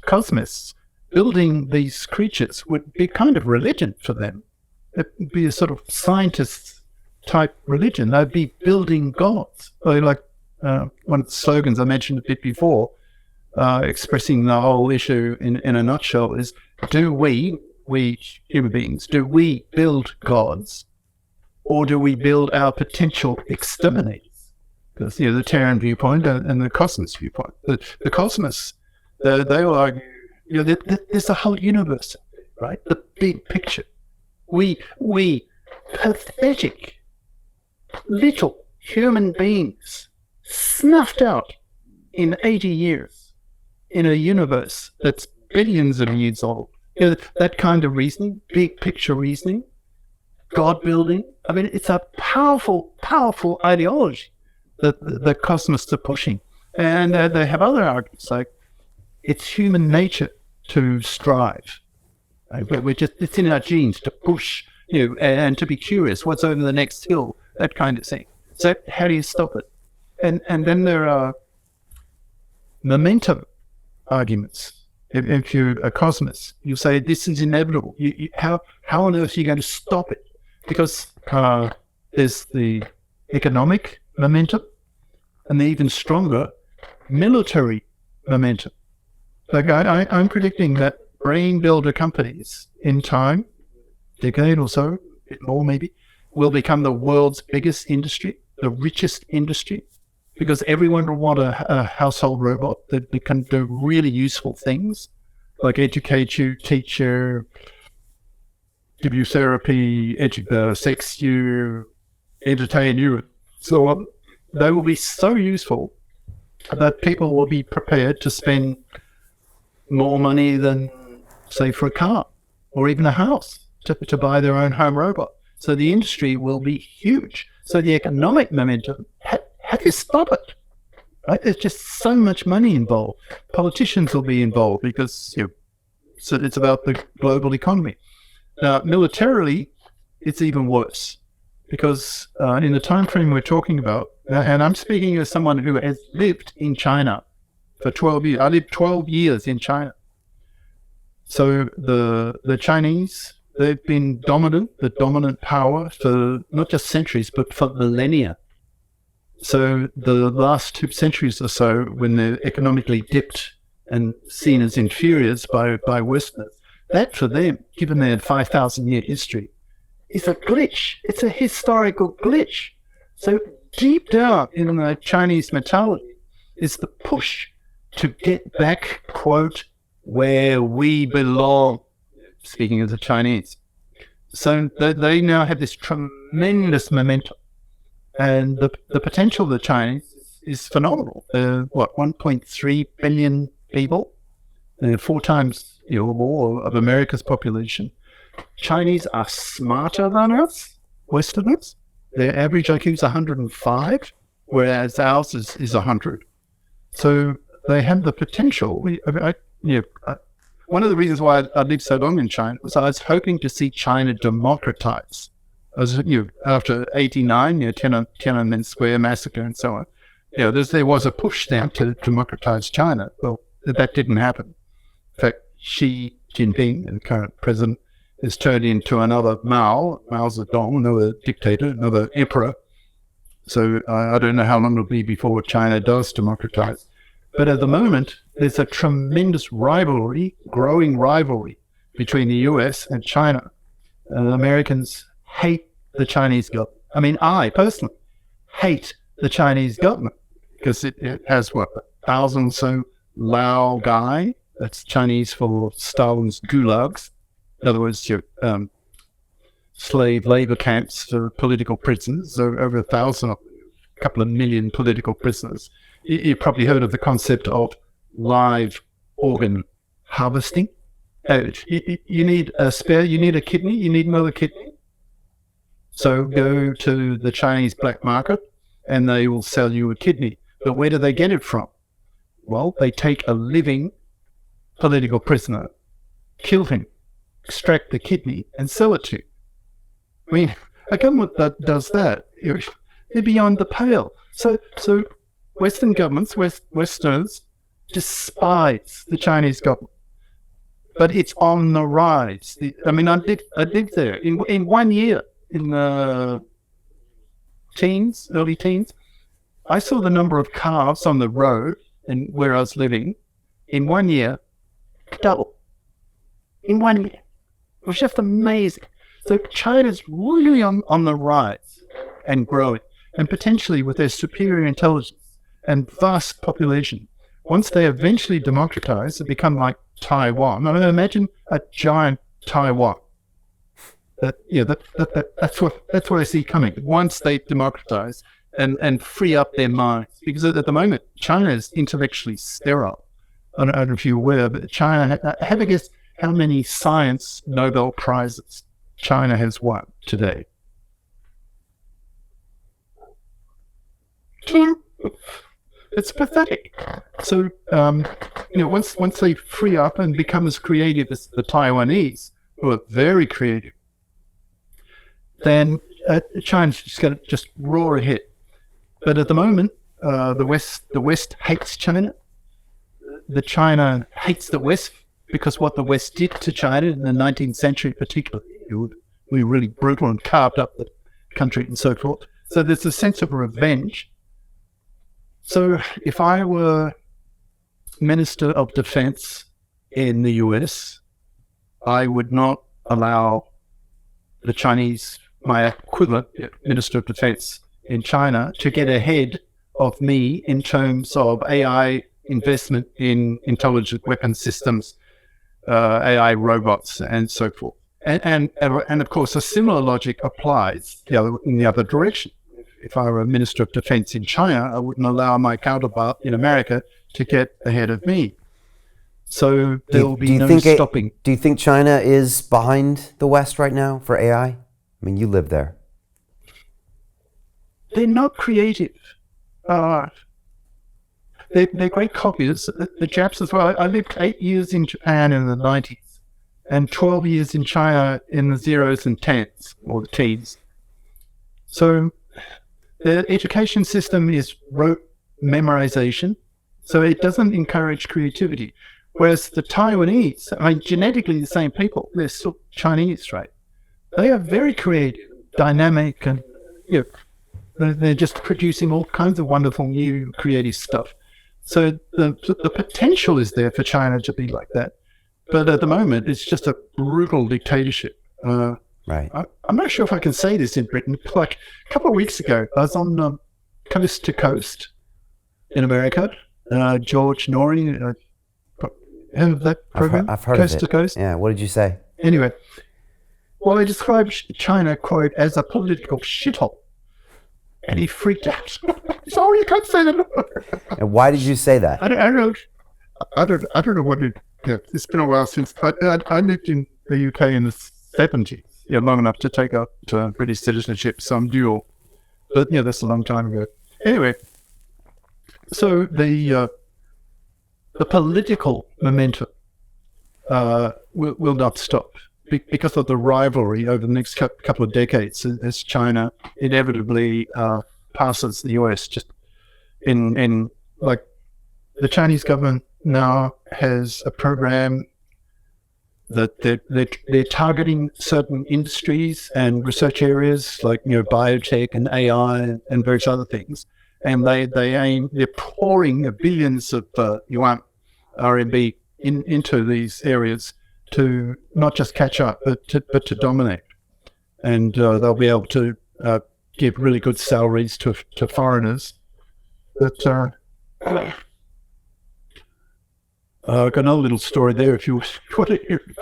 Cosmists, building these creatures would be kind of religion for them. It would be a sort of scientist type religion. They'd be building gods. Like one of the slogans I mentioned a bit before, expressing the whole issue in a nutshell, is: do we human beings, do we build gods, or do we build our potential exterminators? Because the Terran viewpoint and the Cosmist viewpoint. The Cosmists, they will argue, there's a whole universe, right? The big picture. We pathetic little human beings snuffed out in 80 years in a universe that's billions of years old, That kind of reasoning, big picture reasoning, God building. I mean, it's a powerful, powerful ideology that the Cosmists are pushing. And they have other arguments like it's human nature to strive. It's in our genes to push, and to be curious. What's over the next hill? That kind of thing. So how do you stop it? And then there are momentum arguments. If you're a cosmist, you say this is inevitable. How on earth are you going to stop it? Because there's the economic momentum and the even stronger military momentum. Like I'm predicting that brain builder companies in time, decade or so, a bit more maybe, will become the world's biggest industry, the richest industry, because everyone will want a household robot that can do really useful things, like educate you, teach you, give you therapy, sex you, entertain you, so on. They will be so useful that people will be prepared to spend more money than, say, for a car or even a house to buy their own home robot. So the industry will be huge. So the economic momentum, how do you stop it? Right? There's just so much money involved. Politicians will be involved because so it's about the global economy. Now, militarily, it's even worse because in the time frame we're talking about, and I'm speaking as someone who has lived in China for 12 years. I lived 12 years in China. So the Chinese, they've been the dominant power for not just centuries, but for millennia. So the last 2 centuries or so, when they're economically dipped and seen as inferiors by Westerners, that for them, given their 5,000-year history, is a glitch. It's a historical glitch. So deep down in the Chinese mentality is the push to get back, quote, where we belong, speaking of the Chinese. So they now have this tremendous momentum. And the potential of the Chinese is phenomenal. 1.3 billion people, 4 times or more of America's population. Chinese are smarter than us, Westerners. Their average IQ is 105, whereas ours is 100. So they have the potential. One of the reasons why I lived so long in China was I was hoping to see China democratize. I was, after 89, Tiananmen Square massacre and so on. There was a push down to democratize China. Well, that didn't happen. In fact, Xi Jinping, the current president, is turned into another Mao Zedong, another dictator, another emperor. So I don't know how long it'll be before China does democratize. But at the moment, there's a tremendous growing rivalry between the US and China. Americans hate the Chinese government. I mean, I personally hate the Chinese government because it has, 1,000 or so Lao Gai, that's Chinese for Stalin's gulags. In other words, your slave labor camps for political prisoners. So over 1,000, a couple of million political prisoners. You've probably heard of the concept of live organ harvesting. You need a spare, you need a kidney, you need another kidney. So go to the Chinese black market and they will sell you a kidney. But where do they get it from? Well, they take a living political prisoner, kill him, extract the kidney and sell it to you. I mean, a government that does that, they're beyond the pale. So Western governments, Westerners, despise the Chinese government. But it's on the rise. I lived there. In 1 year, in the early teens, I saw the number of cars on the road and where I was living, in 1 year, double. In 1 year. It was just amazing. So China's really on the rise and growing, and potentially with their superior intelligence and vast population. Once they eventually democratize and become like Taiwan, I mean, imagine a giant Taiwan. That's what I see coming. Once they democratize and free up their minds, because at the moment China is intellectually sterile. I don't know if you're aware, but China, have a guess how many science Nobel Prizes China has won today? 2. It's pathetic. So, once they free up and become as creative as the Taiwanese, who are very creative, then China's just going to just roar ahead. But at the moment, the West hates China. The China hates the West because what the West did to China in the 19th century particularly, we were really brutal and carved up the country and so forth. So there's a sense of revenge. So if I were Minister of Defense in the US, I would not allow the Chinese, my equivalent Minister of Defense in China, to get ahead of me in terms of AI investment in intelligent weapon systems, AI robots, and so forth. And of course, a similar logic applies in the other direction. If I were a Minister of Defense in China, I wouldn't allow my counterpart in America to get ahead of me. So there will be no stopping. Do you think China is behind the West right now for AI? I mean, you live there. They're not creative. They're great copiers. The Japs as well. I lived 8 years in Japan in the 90s and 12 years in China in the zeros and tens, or the teens. So the education system is rote memorization, so it doesn't encourage creativity. Whereas the Taiwanese, genetically the same people, they're still Chinese, right? They are very creative, dynamic, and they're just producing all kinds of wonderful new creative stuff. So the potential is there for China to be like that. But at the moment, it's just a brutal dictatorship. Right. I'm not sure if I can say this in Britain. Like a couple of weeks ago, I was on Coast to Coast in America. George Norrie, heard of that program? I've heard Coast of it. to Coast. Yeah. What did you say? Anyway, well, I described China, quote, as a political shithole. And he freaked out. Sorry, you can't say that. And why did you say that? I don't know what it. It's been a while since I lived in the UK in the 70s. Long enough to take up British citizenship, so I'm dual. But that's a long time ago. Anyway, so the political momentum will not stop because of the rivalry over the next couple of decades as China inevitably passes the US. Just in like the Chinese government now has a program that they're targeting certain industries and research areas like biotech and AI and various other things, and they're pouring billions of yuan RMB into these areas to not just catch up but to dominate, and they'll be able to give really good salaries to foreigners. But I've got another little story there if you want to hear it.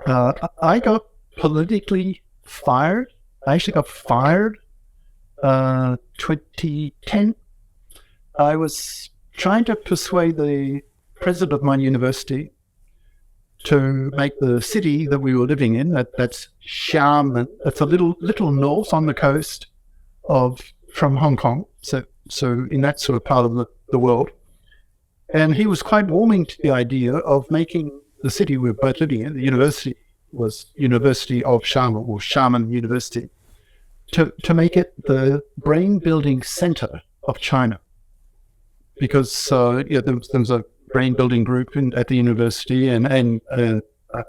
I got politically fired. I actually got fired 2010. I was trying to persuade the president of my university to make the city that we were living in, that's Xiamen, it's a little north on the coast from Hong Kong, so in that sort of part of the world. And he was quite warming to the idea of making the city we were both living in, the university was University of Xiamen, or Xiamen University, to make it the brain-building center of China. Because there was a brain-building group at the university, and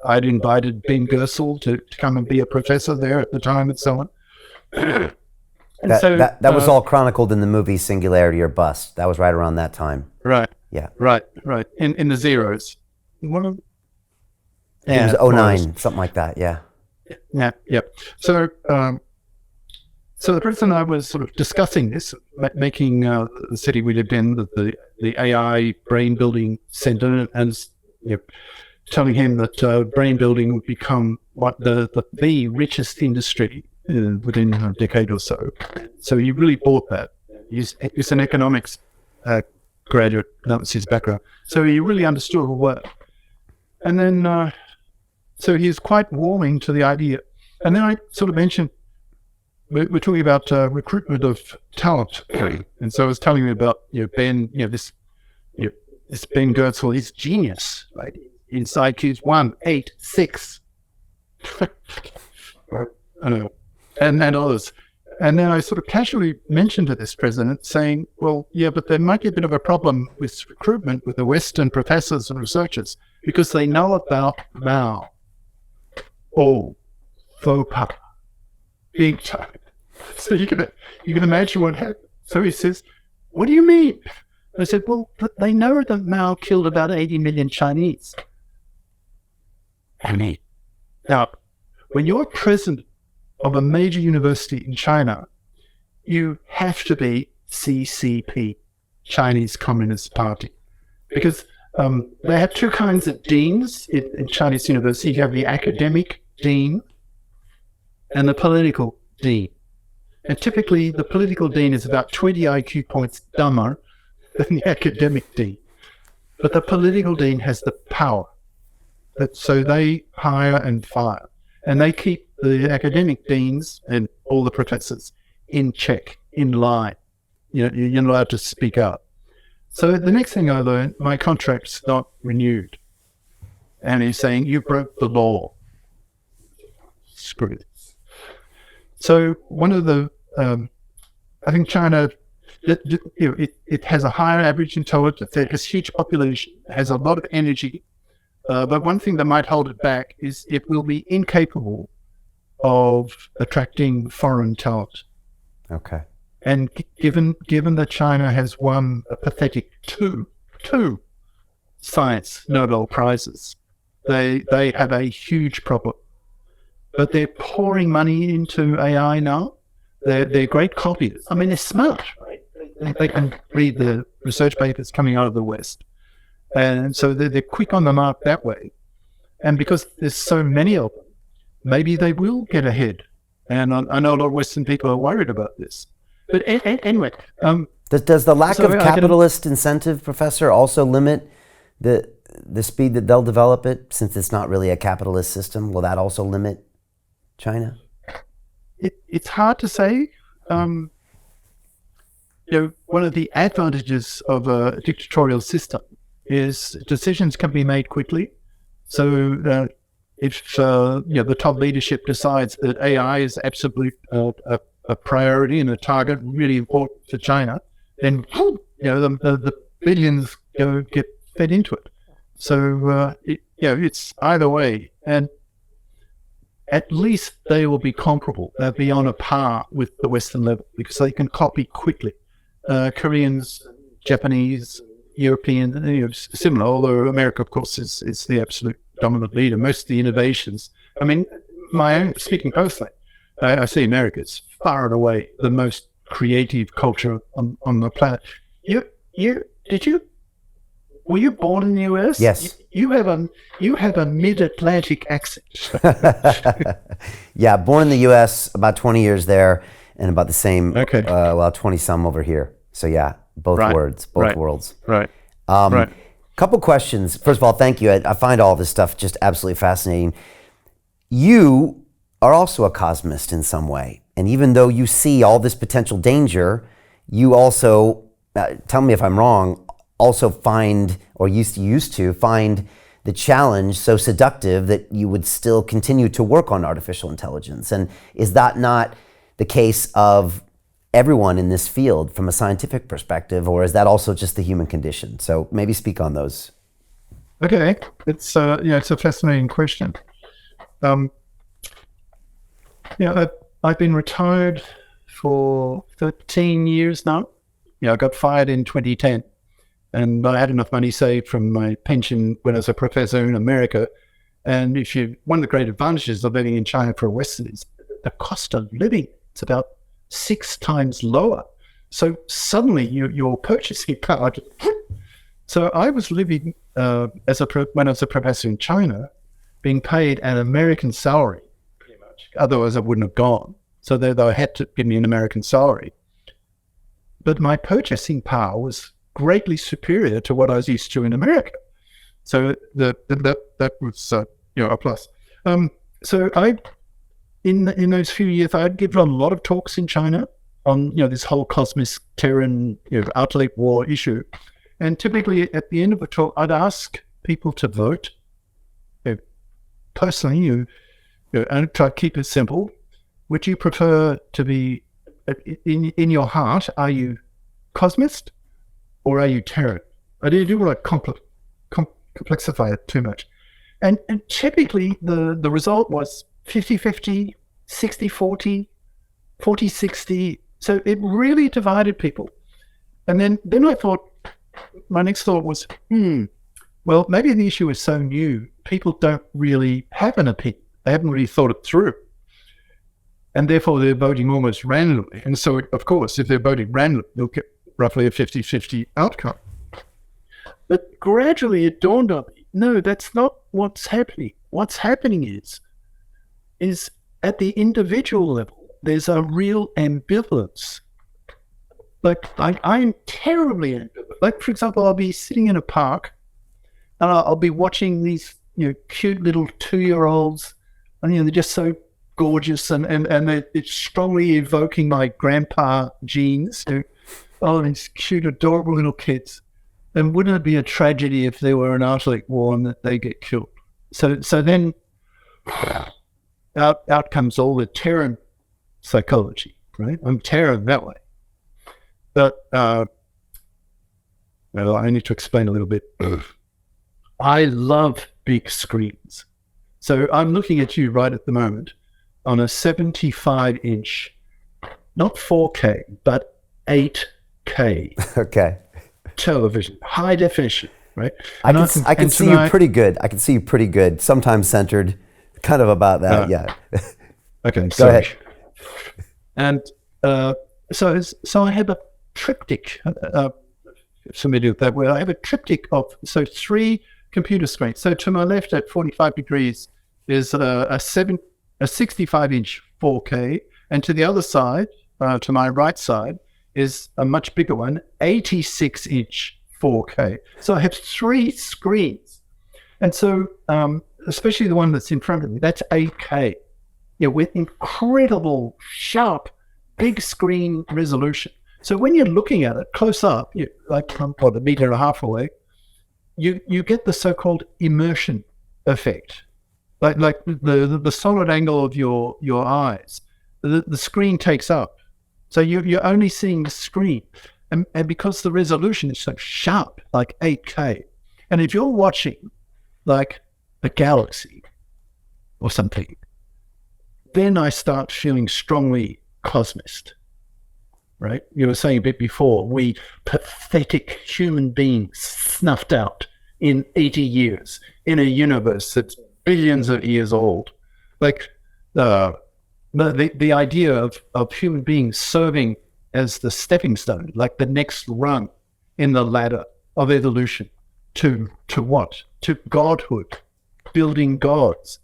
I'd invited Ben Goertzel to come and be a professor there at the time and so on. That was all chronicled in the movie Singularity or Bust. That was right around that time. Right. Yeah. Right. In the zeros. It was 09, something like that, yeah. Yeah. So the person I was sort of discussing this, making the city we lived in, the AI brain building center, and telling him that brain building would become the richest industry within a decade or so. So he really bought that. He's an economics graduate, that was his background. So he really understood what. And then, so he's quite warming to the idea. And then I sort of mentioned, we're talking about recruitment of talent. And so I was telling him about, Ben, this Ben Goertzel, he's genius, right? His IQ's 186. I know, and others. And then I sort of casually mentioned to this president saying, well, yeah, but there might be a bit of a problem with recruitment with the Western professors and researchers because they know about Mao. Oh, faux pas. Big time. So you can imagine what happened. So he says, what do you mean? I said, well, they know that Mao killed about 80 million Chinese. Now, when you're president of a major university in China, you have to be CCP, Chinese Communist Party, because they have two kinds of deans in Chinese university. You have the academic dean and the political dean. And typically, the political dean is about 20 IQ points dumber than the academic dean. But the political dean has the power. So they hire and fire. And they keep the academic deans and all the professors in check, in line. You're not allowed to speak up. So the next thing I learned, my contract's not renewed. And he's saying, you broke the law. Screw this. So one of the, I think China, it has a higher average intelligence, it has huge population, it has a lot of energy. But one thing that might hold it back is it will be incapable of attracting foreign talent. Okay. And given that China has won a pathetic two science Nobel Prizes, they have a huge problem. But they're pouring money into AI now. They're great copiers. I mean, they're smart, right? They can read the research papers coming out of the West. And so they're quick on the mark that way. And because there's so many of them, maybe they will get ahead. And I know a lot of Western people are worried about this. But anyway. Does the lack of capitalist incentive, Professor, also limit the speed that they'll develop it, since it's not really a capitalist system? Will that also limit China? It's hard to say. One of the advantages of a dictatorial system is decisions can be made quickly. So if the top leadership decides that AI is absolute a priority and a target really important for China, then the billions get fed into it. So it's either way, and at least they will be comparable. They'll be on a par with the Western level because they can copy quickly. Koreans, Japanese, European, similar, although America, of course, is the absolute dominant leader. Most of the innovations, I mean, speaking personally, I see America is far and away the most creative culture on the planet. Were you born in the US? Yes. You have a mid-Atlantic accent. Yeah, born in the US, about 20 years there, and about the same, okay. 20-some over here. So yeah, both worlds. Right. Couple questions. First of all, thank you. I find all this stuff just absolutely fascinating. You are also a cosmist in some way. And even though you see all this potential danger, you also, tell me if I'm wrong, also find, or used to find the challenge so seductive that you would still continue to work on artificial intelligence. And is that not the case of everyone in this field from a scientific perspective, or is that also just the human condition? So maybe speak on those. Okay, it's a fascinating question. I've been retired for 13 years now. I got fired in 2010, and I had enough money saved from my pension when I was a professor in America. And one of the great advantages of living in China for a Western is the cost of living. It's about 6 times lower. So suddenly your purchasing power. So I was living when I was a professor in China, being paid an American salary, pretty much. Otherwise I wouldn't have gone. So they had to give me an American salary. But my purchasing power was greatly superior to what I was used to in America. So that was a plus. So I in those few years I'd given a lot of talks in China on this whole Cosmist-Terran Artilect War issue, and typically at the end of a talk I'd ask people to vote. Personally, and try to keep it simple. Would you prefer to be in your heart? Are you Cosmist or are you Terran? I didn't want to complexify it too much. And typically the result was 50-50, 60-40, 40-60. So it really divided people. And then I thought, my next thought was, well, maybe the issue is so new, people don't really have an opinion. They haven't really thought it through. And therefore they're voting almost randomly. And so, of course, if they're voting randomly, they'll get roughly a 50-50 outcome. But gradually it dawned on me, no, that's not what's happening. What's happening is at the individual level, there's a real ambivalence. Like I'm terribly ambivalent. Like, for example, I'll be sitting in a park and I'll be watching these cute little 2-year-olds, and they're just so gorgeous, and it's strongly evoking my grandpa genes. These cute, adorable little kids. And wouldn't it be a tragedy if there were an Artilect War and that they get killed? So then out comes all the Terran psychology, right? I'm Terran that way. But I need to explain a little bit. I love big screens. So I'm looking at you right at the moment on a 75-inch, not 4K, but 8K. Okay. Television, high definition, right? I can see you pretty good. I can see you pretty good. Sometimes centered, kind of about that. Yeah. Okay. Go ahead. And so I have a triptych. Familiar with that? Where I have a triptych of 3 computer screens. So to my left at 45 degrees is a 65-inch 4K, and to the other side, to my right side, is a much bigger one, 86-inch 4K. So I have 3 screens. And so, especially the one that's in front of me, that's 8K, with incredible, sharp, big screen resolution. So when you're looking at it close up, like from a meter and a half away, you get the so-called immersion effect. Like the solid angle of your eyes, the screen takes up. So you're only seeing the screen. And because the resolution is so sharp, like 8K, and if you're watching like a galaxy or something, then I start feeling strongly Cosmist, right? You were saying a bit before, we pathetic human beings snuffed out in 80 years in a universe that's billions of years old. Like the idea of human beings serving as the stepping stone, like the next rung in the ladder of evolution to what? To godhood, building gods.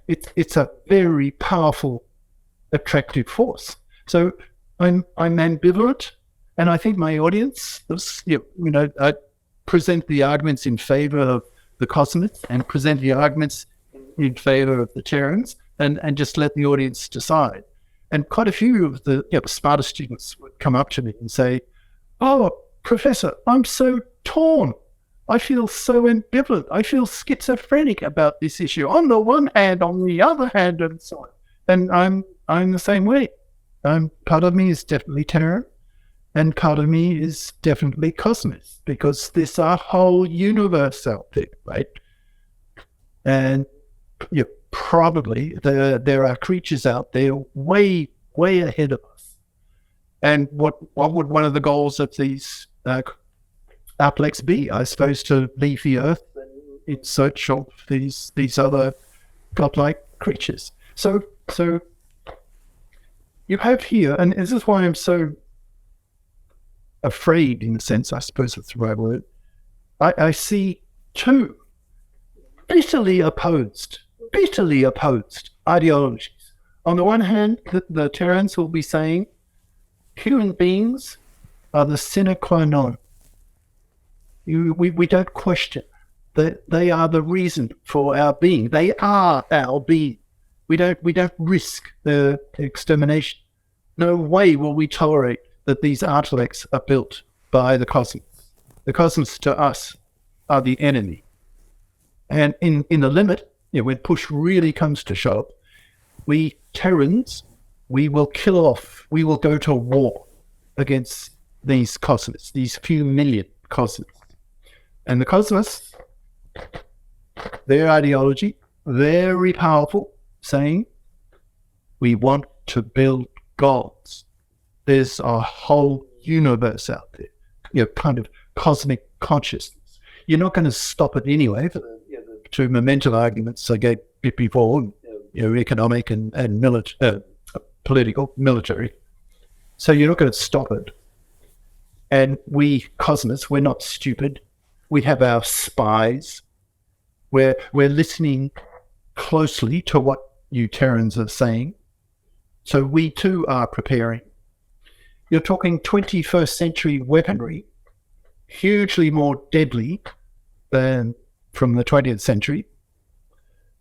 It's a very powerful, attractive force. So I'm ambivalent, and I think my audience, I present the arguments in favor of the Cosmists and present the arguments in favor of the Terrans, and just let the audience decide. And quite a few of the smarter students would come up to me and say, "Oh, Professor, I'm so torn. I feel so ambivalent. I feel schizophrenic about this issue. On the one hand, on the other hand, and so on." And I'm the same way. Part of me is definitely Terran, and part of me is definitely Cosmist, because there's a whole universe out there, right? And probably there are creatures out there way ahead of us. And what would one of the goals of these Artilects be? I suppose to leave the Earth in search of these other godlike creatures. So you have here, and this is why I'm so afraid, in a sense, I suppose that's the right word. I see 2 bitterly opposed ideologies. On the one hand, the Terrans will be saying human beings are the sine qua non. We don't question. They are the reason for our being. They are our being. We don't risk their extermination. No way will we tolerate that these Artilects are built by the Cosmists. The Cosmists to us are the enemy. And in the limit, when push really comes to shove, we Terrans, we will kill off, we will go to war against these Cosmists, these few million Cosmists. And the Cosmists, their ideology, very powerful, saying, we want to build gods. There's a whole universe out there, kind of cosmic consciousness. You're not going to stop it anyway for the two momentum arguments I gave before, economic and political, military. So you're not going to stop it. And we Cosmists, we're not stupid. We have our spies. We're listening closely to what you Terrans are saying. So we too are preparing. You're talking 21st century weaponry, hugely more deadly than from the 20th century.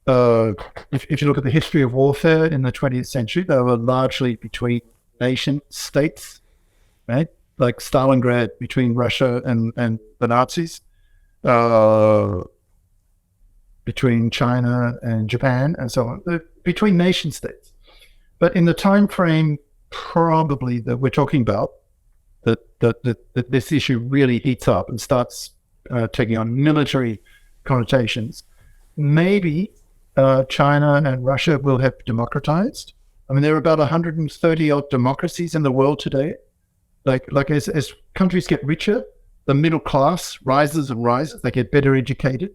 If you look at the history of warfare in the 20th century, they were largely between nation states, right? Like Stalingrad between Russia and the Nazis, between China and Japan, and so on, between nation states. But in the time frame probably that we're talking about, that this issue really heats up and starts taking on military connotations, maybe China and Russia will have democratized. I mean, there are about 130 odd democracies in the world today. Like as countries get richer, the middle class rises and rises. They get better educated.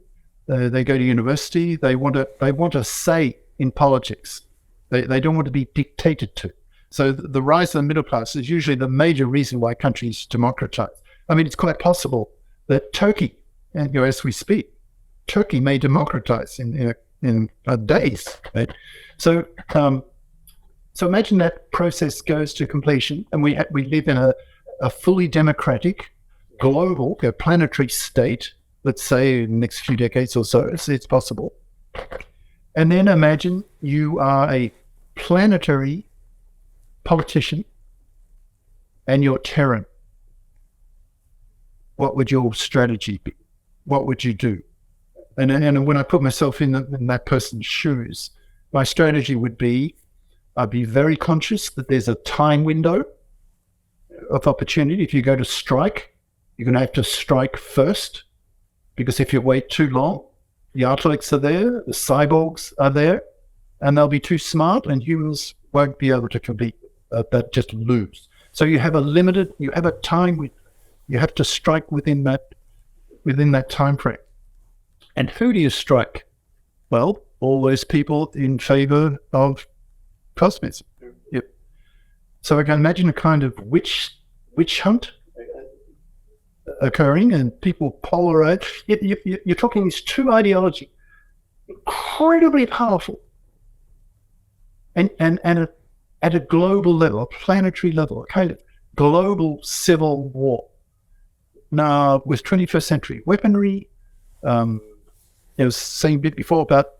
They go to university. They want a say in politics. They don't want to be dictated to. So the rise of the middle class is usually the major reason why countries democratize. I mean, it's quite possible that Turkey, and as we speak, Turkey may democratize in days. Right? So imagine that process goes to completion, and we live in a fully democratic, global, planetary state. Let's say in the next few decades or so, it's possible. And then imagine you are a planetary politician and you're Terran. What would your strategy be? What would you do? And when I put myself in that person's shoes, my strategy would be, I'd be very conscious that there's a time window of opportunity. If you go to strike, you're going to have to strike first, because if you wait too long, the Artilects are there, the cyborgs are there, and they'll be too smart, and humans won't be able to compete. That just lose. So you have a time window. You have to strike within that time frame. And who do you strike? Well, all those people in favor of Cosmists. Yep. So I can imagine a kind of witch hunt occurring, and people polarize. You're talking these two ideologies, incredibly powerful, and at a global level, a planetary level, a kind of global civil war. Now, with 21st century weaponry, I was saying a bit before about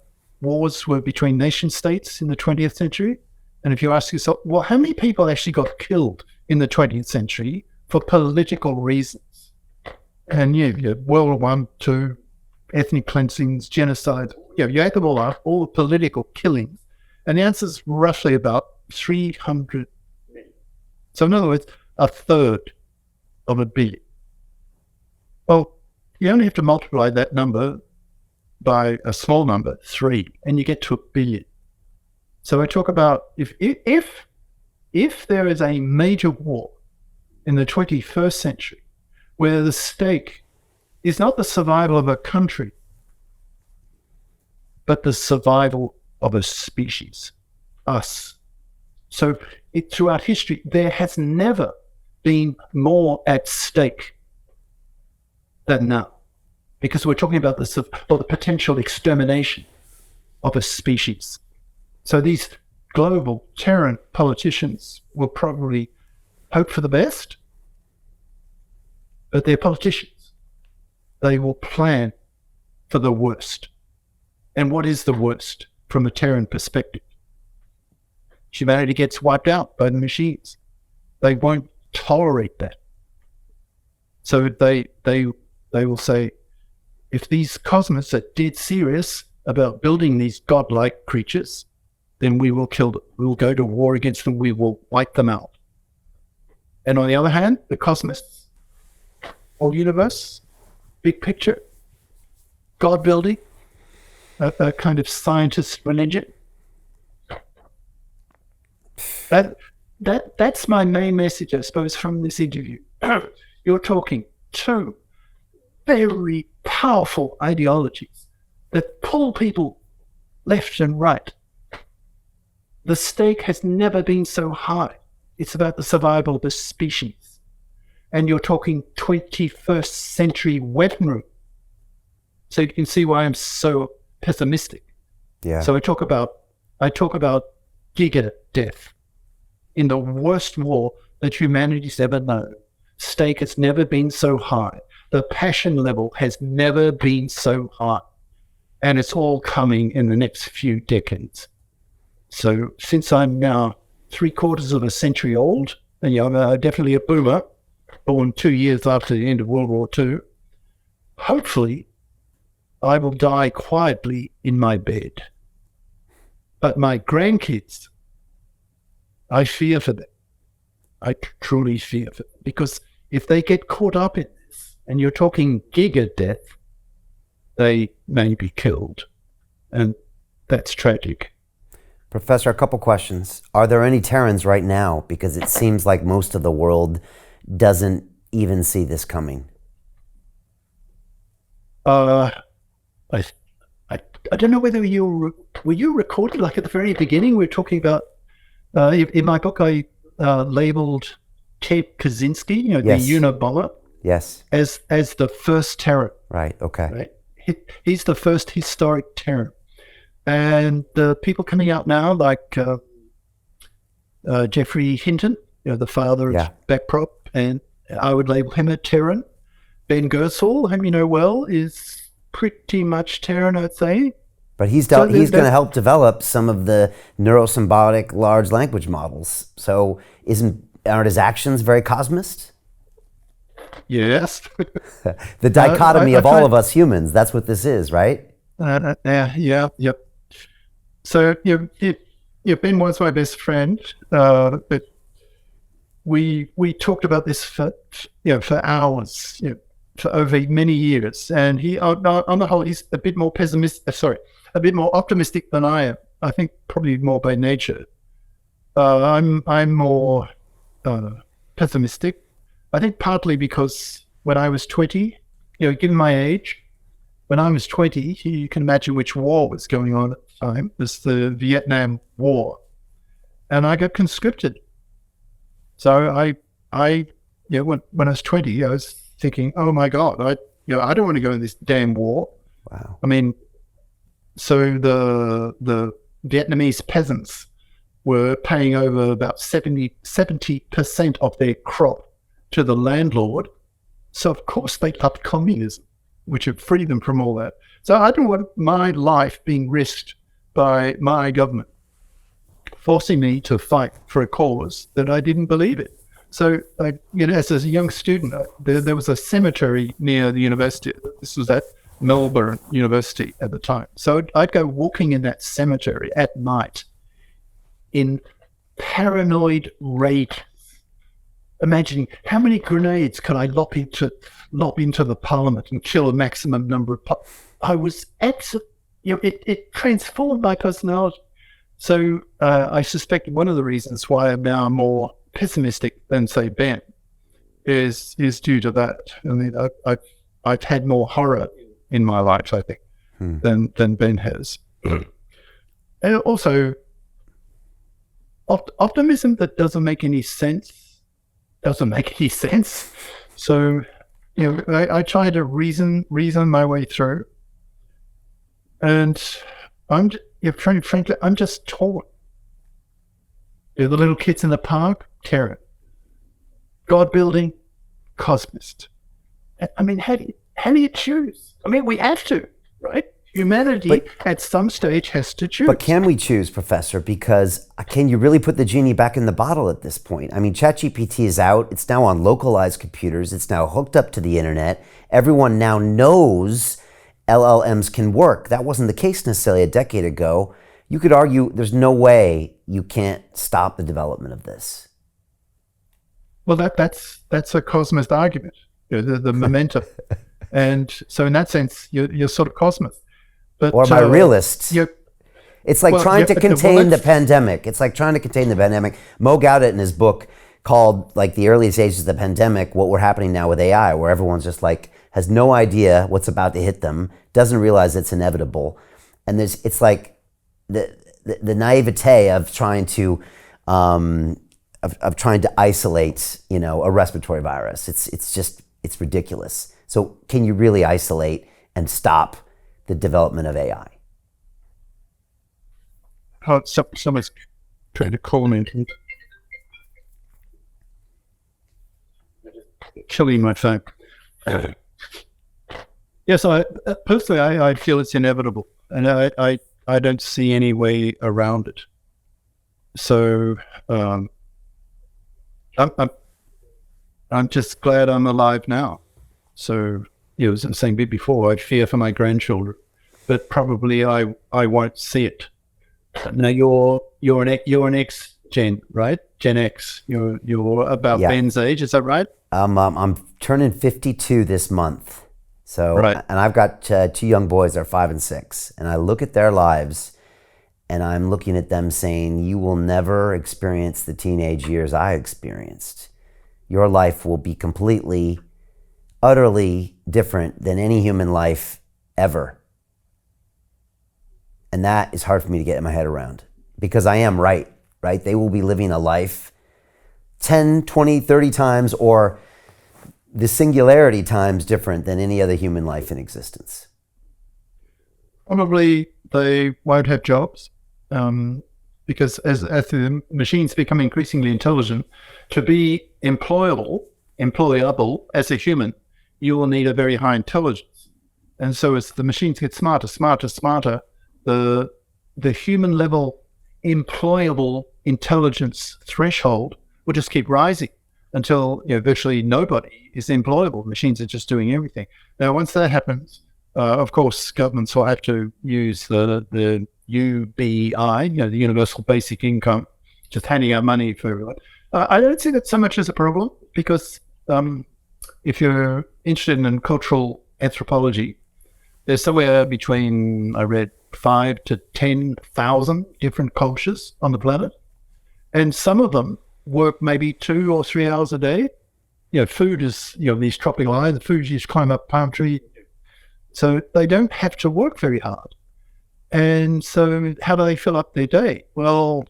wars were between nation states in the 20th century. And if you ask yourself, well, how many people actually got killed in the 20th century for political reasons? And World War I, II, ethnic cleansings, genocide, you add them all up, all the political killings. And the answer is roughly about 300 million. So in other words, a third of a billion. Well, you only have to multiply that number by a small number, 3, and you get to 1 billion. So I talk about if there is a major war in the 21st century where the stake is not the survival of a country, but the survival of a species, us. So throughout history, there has never been more at stake than now, because we're talking about the potential extermination of a species. So these global Terran politicians will probably hope for the best, but they're politicians. They will plan for the worst. And what is the worst from a Terran perspective? Humanity gets wiped out by the machines. They won't tolerate that. So they will say, if these cosmists are dead serious about building these godlike creatures, then we will kill them. We will go to war against them. We will wipe them out. And on the other hand, the cosmists, whole universe, big picture, God building, a kind of scientist religion. That's my main message, I suppose, from this interview. You're talking two very powerful ideologies that pull people left and right. The stake has never been so high. It's about the survival of the species. And you're talking 21st century weaponry. So you can see why I'm so pessimistic. Yeah. So I talk about Gigadeath in the worst war that humanity's ever known. Stake has never been so high. The passion level has never been so high. And it's all coming in the next few decades. So since I'm now 3/4 of a century old, and I'm definitely a boomer, born 2 years after the end of World War II, hopefully I will die quietly in my bed. But my grandkids, I fear for them. I truly fear for them. Because if they get caught up in this, and you're talking Gigadeath, they may be killed. And that's tragic. Professor, a couple questions. Are there any Terrans right now? Because it seems like most of the world doesn't even see this coming. I don't know whether were you recorded like at the very beginning. We're talking about in my book I labeled Ted Kaczynski, Yes. the Unabomber, Yes. as the first Terran. Right. Okay. Right? He's the first historic Terran. And the people coming out now, like Geoffrey Hinton, the father of Backprop, and I would label him a Terran. Ben Goertzel, whom you know well, is pretty much Terran, I'd say. But he's going to help develop some of the neurosymbolic large language models. So aren't his actions very Cosmist? Yes. The dichotomy of all of us humans. That's what this is, right? Yep. So Ben was my best friend, but we talked about this for hours, for over many years, and he on the whole he's a bit more a bit more optimistic than I am. I think probably more by nature. I'm more pessimistic. I think partly because when I was 20, given my age, when I was 20, you can imagine which war was going on at the time. It was the Vietnam War. And I got conscripted. So I when I was 20, I was thinking, oh my God, I don't want to go in this damn war. Wow. I mean, so the Vietnamese peasants were paying over about 70% of their crop to the landlord. So of course they loved communism, which would free them from all that. So I don't want my life being risked by my government, forcing me to fight for a cause that I didn't believe in. So, as a young student, there was a cemetery near the university. This was at Melbourne University at the time. So I'd go walking in that cemetery at night in paranoid rage, imagining how many grenades could I lob into the parliament and kill a maximum number of I was absolutely, it transformed my personality. So I suspect one of the reasons why I'm now more pessimistic than, say, Ben is due to that. I mean, I've had more horror in my life, I think, than Ben has. And also, optimism that doesn't make any sense. So, I try to reason my way through, and frankly, I'm just torn. The little kids in the park, Terran. God building, Cosmist. I mean, how do you choose? I mean, we have to. right? Humanity at some stage has to choose. But can we choose, Professor? Because can you really put the genie back in the bottle at this point? I mean, ChatGPT is out. It's now on localized computers. It's now hooked up to the internet. Everyone now knows LLMs can work. That wasn't the case necessarily a decade ago. You could argue there's no way you can't stop the development of this. Well, that's a Cosmist argument, the momentum. And so in that sense, you're sort of Cosmist. But, or my realist. It's like trying to contain the pandemic. It's like trying to contain the pandemic. Mo Gaudet in his book called like the early stages of the pandemic, what we're happening now with AI, where everyone's just like has no idea what's about to hit them, doesn't realize it's inevitable. And it's like the naivete of trying to trying to isolate, a respiratory virus. It's ridiculous. So can you really isolate and stop the development of AI? Oh, someone's trying to call me. Killing my phone. Yes, personally, I feel it's inevitable, and I don't see any way around it. So I'm just glad I'm alive now. So as I was saying before, I fear for my grandchildren, but probably I won't see it. Now you're an X gen, right? Gen X. You're about Ben's age, is that right? I'm turning 52 this month. So, right. And I've got two young boys, they're 5 and 6, and I look at their lives and I'm looking at them saying, you will never experience the teenage years I experienced. Your life will be completely, utterly different than any human life ever. And that is hard for me to get my head around because I am right? They will be living a life 10, 20, 30 times or the singularity times different than any other human life in existence. Probably they won't have jobs because as the machines become increasingly intelligent, to be employable as a human, you will need a very high intelligence. And so as the machines get smarter, the human level employable intelligence threshold will just keep rising until virtually nobody is employable. Machines are just doing everything. Now, once that happens, of course, governments will have to use the UBI, the Universal Basic Income, just handing out money for everyone. I don't see that so much as a problem because if you're interested in cultural anthropology, there's somewhere between, I read, 5 to 10,000 different cultures on the planet, and some of them work maybe 2 or 3 hours a day. Food is these tropical islands. The food, you just climb up a palm tree, so they don't have to work very hard. And so, how do they fill up their day? Well,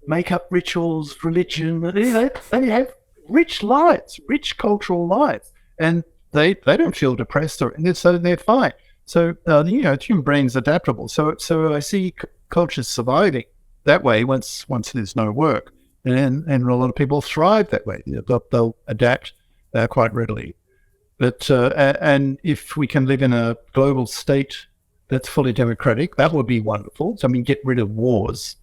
makeup rituals, religion. They have rich lives, rich cultural lives, and they don't feel depressed so they're fine. So the human brain's adaptable. So I see cultures surviving that way once there's no work, and a lot of people thrive that way. They'll adapt quite readily. But and if we can live in a global state that's fully democratic, that would be wonderful. So get rid of wars,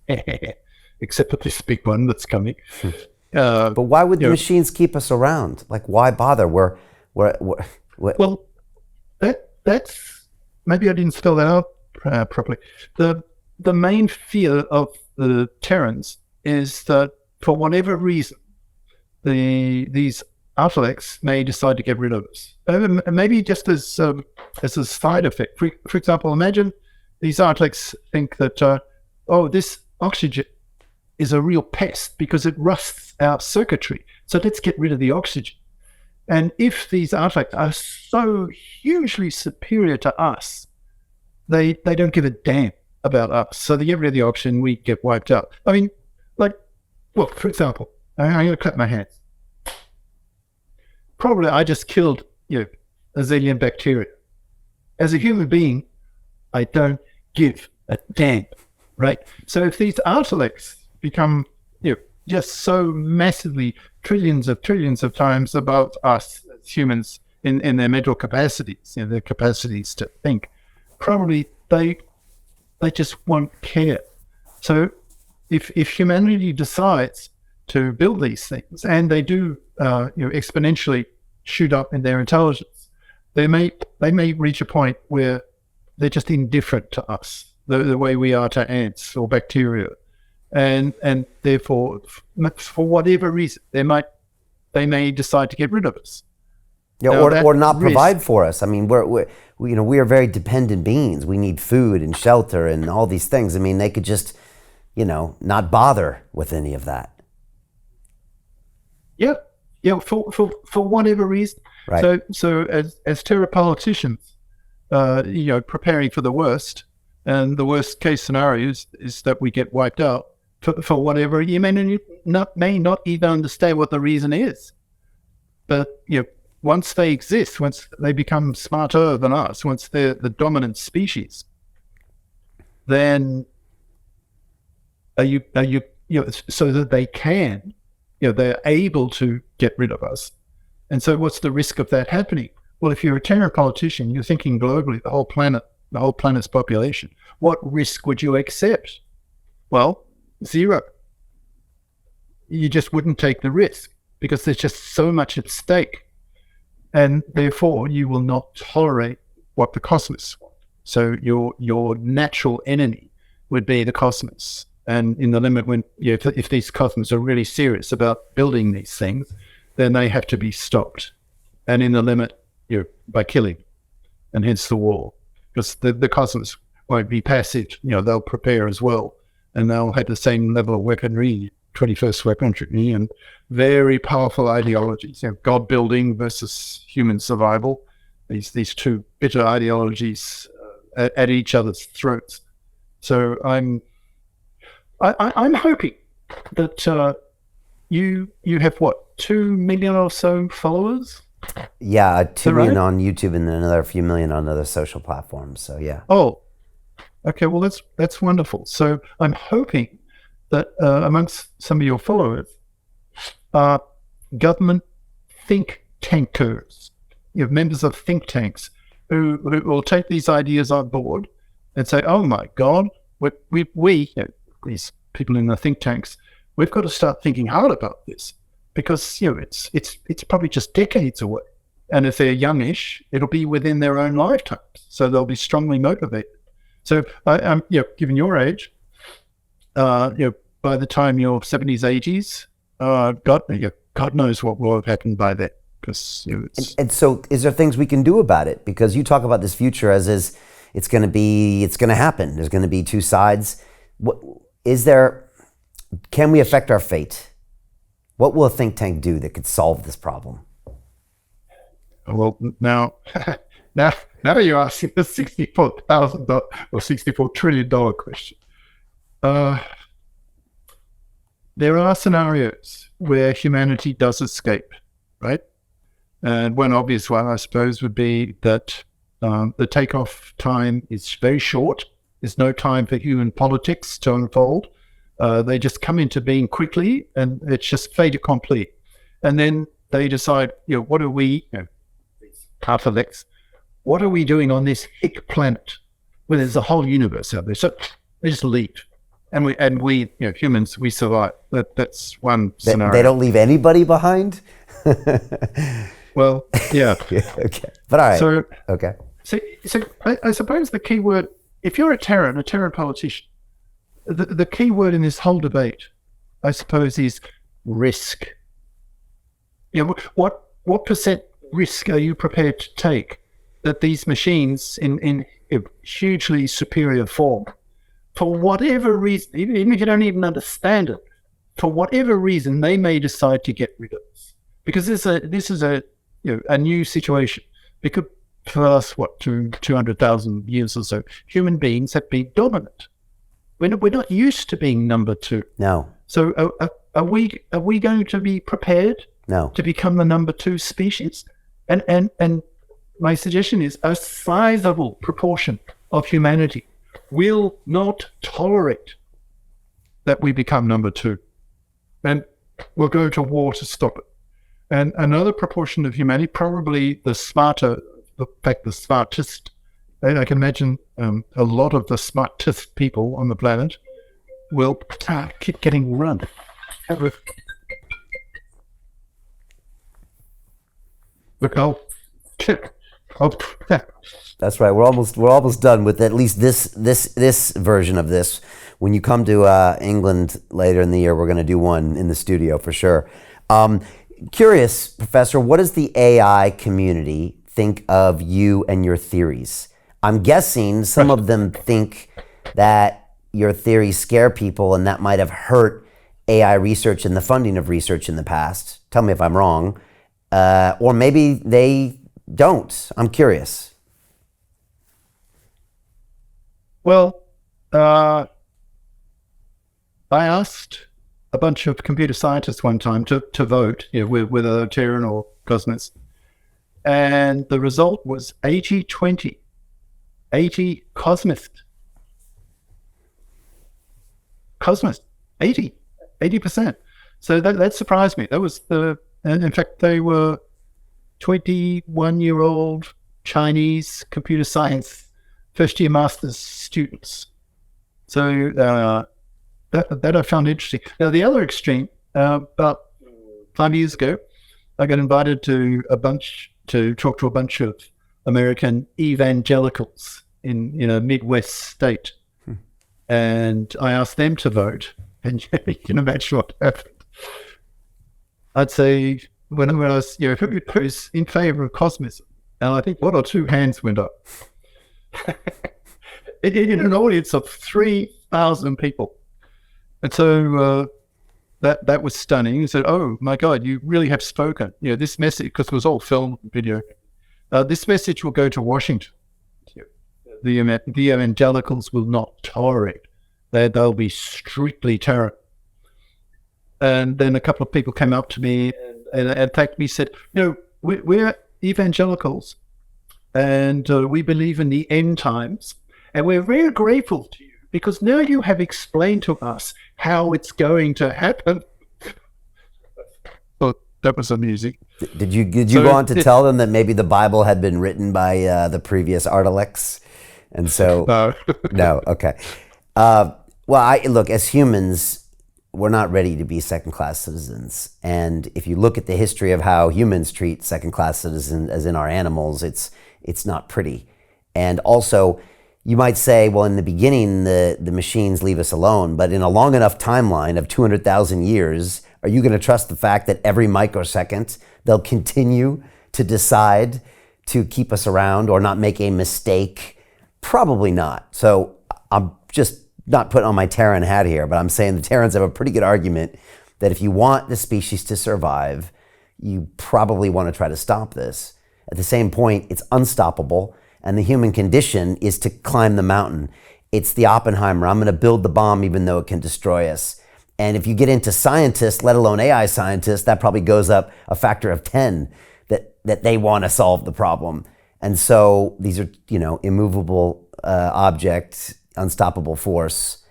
except for this big one that's coming. But why would the machines keep us around? Like, why bother? We're well, that's. Maybe I didn't spell that out properly. The main fear of the Terrans is that for whatever reason, these Artilects may decide to get rid of us. Maybe just as a side effect. For example, imagine these Artilects think that, this oxygen is a real pest because it rusts our circuitry. So let's get rid of the oxygen. And if these Artilects are so hugely superior to us, they don't give a damn about us. So they get rid of the oxygen, we get wiped out. For example, I'm going to clap my hands. Probably I just killed a zillion bacteria. As a human being, I don't give a damn, right? So if these Artilects become just so massively trillions of times above us as humans in their mental capacities, their capacities to think, probably they just won't care. So if humanity decides to build these things, and they do exponentially shoot up in their intelligence, they may reach a point where they're just indifferent to us, the way we are to ants or bacteria, and therefore, for whatever reason, they may decide to get rid of us. Yeah, Now, or not risk, provide for us. I mean, we are very dependent beings. We need food and shelter and all these things. I mean, they could just, not bother with any of that. Yeah, for whatever reason. Right. So as Terra politicians, preparing for the worst, and the worst case scenario is that we get wiped out for whatever. You may not even understand what the reason is, but once they exist, once they become smarter than us, once they're the dominant species, then are you so that they can, they're able to get rid of us. And so what's the risk of that happening? Well, if you're a Terran politician, you're thinking globally, the whole planet's population. What risk would you accept? Well, zero. You just wouldn't take the risk because there's just so much at stake. And therefore, you will not tolerate what the Cosmists want. So your natural enemy would be the Cosmists. And in the limit, when if these Cosmists are really serious about building these things, then they have to be stopped. And in the limit, by killing, and hence the war, because the Cosmists won't be passive. They'll prepare as well, and they'll have the same level of weaponry, 21st weaponry, and very powerful ideologies. God building versus human survival. These two bitter ideologies at each other's throats. So I'm hoping that you have 2 million or so followers. Yeah, 2 million on YouTube and then another few million on other social platforms. So yeah. Oh, okay. Well, that's wonderful. So I'm hoping that amongst some of your followers are government think tankers, members of think tanks who will take these ideas on board and say, "Oh my God, we these people in the think tanks, we've got to start thinking hard about this." Because it's probably just decades away, and if they're youngish, it'll be within their own lifetimes, so they'll be strongly motivated. So, I'm given your age, by the time you're 70s, 80s, God knows what will have happened by then. Because and so, is there things we can do about it? Because you talk about this future as is, it's going to happen. There's going to be two sides. Can we affect our fate? What will a think tank do that could solve this problem? Well, now you're asking the $64,000 or $64 trillion question. There are scenarios where humanity does escape, right? And one obvious one, I suppose, would be that the takeoff time is very short. There's no time for human politics to unfold. They just come into being quickly, and it's just fait accompli. And then they decide, what are we, these Artilects, what are we doing on this hick planet where there's a whole universe out there? So they just leave, and we humans, we survive. That's one scenario. They don't leave anybody behind. Well, yeah. Okay, but all right. So okay. So I suppose the key word, if you're a Terran politician, the key word in this whole debate, I suppose, is risk. What percent risk are you prepared to take that these machines in hugely superior form, for whatever reason, even if you don't even understand it, for whatever reason, they may decide to get rid of us? Because this is a new situation. Because for the last 200,000 years or so, human beings have been dominant. We're not used to being number two. No. So are we going to be prepared? No. To become the number two species? And my suggestion is a sizable proportion of humanity will not tolerate that we become number two, and we'll go to war to stop it. And another proportion of humanity, probably the smarter, in fact, the smartest, I can imagine a lot of the smartest people on the planet will keep getting run. Look, That's right. We're almost done with at least this version of this. When you come to England later in the year, we're going to do one in the studio for sure. Curious, Professor, what does the AI community think of you and your theories? I'm guessing some of them think that your theories scare people and that might have hurt AI research and the funding of research in the past. Tell me if I'm wrong. Or maybe they don't. I'm curious. Well, I asked a bunch of computer scientists one time to vote, whether they're Terran or Cosmist. And the result was 80-20. 80 Cosmist. 80%. So that surprised me. That was in fact, they were 21-year-old Chinese computer science first-year master's students. So that I found interesting. Now, the other extreme, about 5 years ago, I got invited to talk to a bunch of American evangelicals in a Midwest state. And I asked them to vote. And you can imagine what happened. I'd say when I was, who's in favor of Cosmism? And I think one or two hands went up. in an audience of 3,000 people. And so that was stunning. He said, "Oh my God, you really have spoken. This message," because it was all film video. "This message will go to Washington. The evangelicals will not tolerate. They'll be strictly Terran." And then a couple of people came up to me and thanked me, said, we're evangelicals and we believe in the end times. And we're very grateful to you because now you have explained to us how it's going to happen. Oh, that was amusing. Did you go on to tell them that maybe the Bible had been written by the previous Artilects? And so, no, okay. Well, look, as humans, we're not ready to be second-class citizens. And if you look at the history of how humans treat second-class citizens, as in our animals, it's not pretty. And also, you might say, well, in the beginning, the machines leave us alone. But in a long enough timeline of 200,000 years, are you going to trust the fact that every microsecond they'll continue to decide to keep us around or not make a mistake? Probably not. So I'm just not putting on my Terran hat here, but I'm saying the Terrans have a pretty good argument that if you want the species to survive, you probably want to try to stop this. At the same point, it's unstoppable, and the human condition is to climb the mountain. It's the Oppenheimer. I'm going to build the bomb even though it can destroy us. And if you get into scientists, let alone AI scientists, that probably goes up a factor of 10 that they want to solve the problem. And so these are, immovable objects, unstoppable force.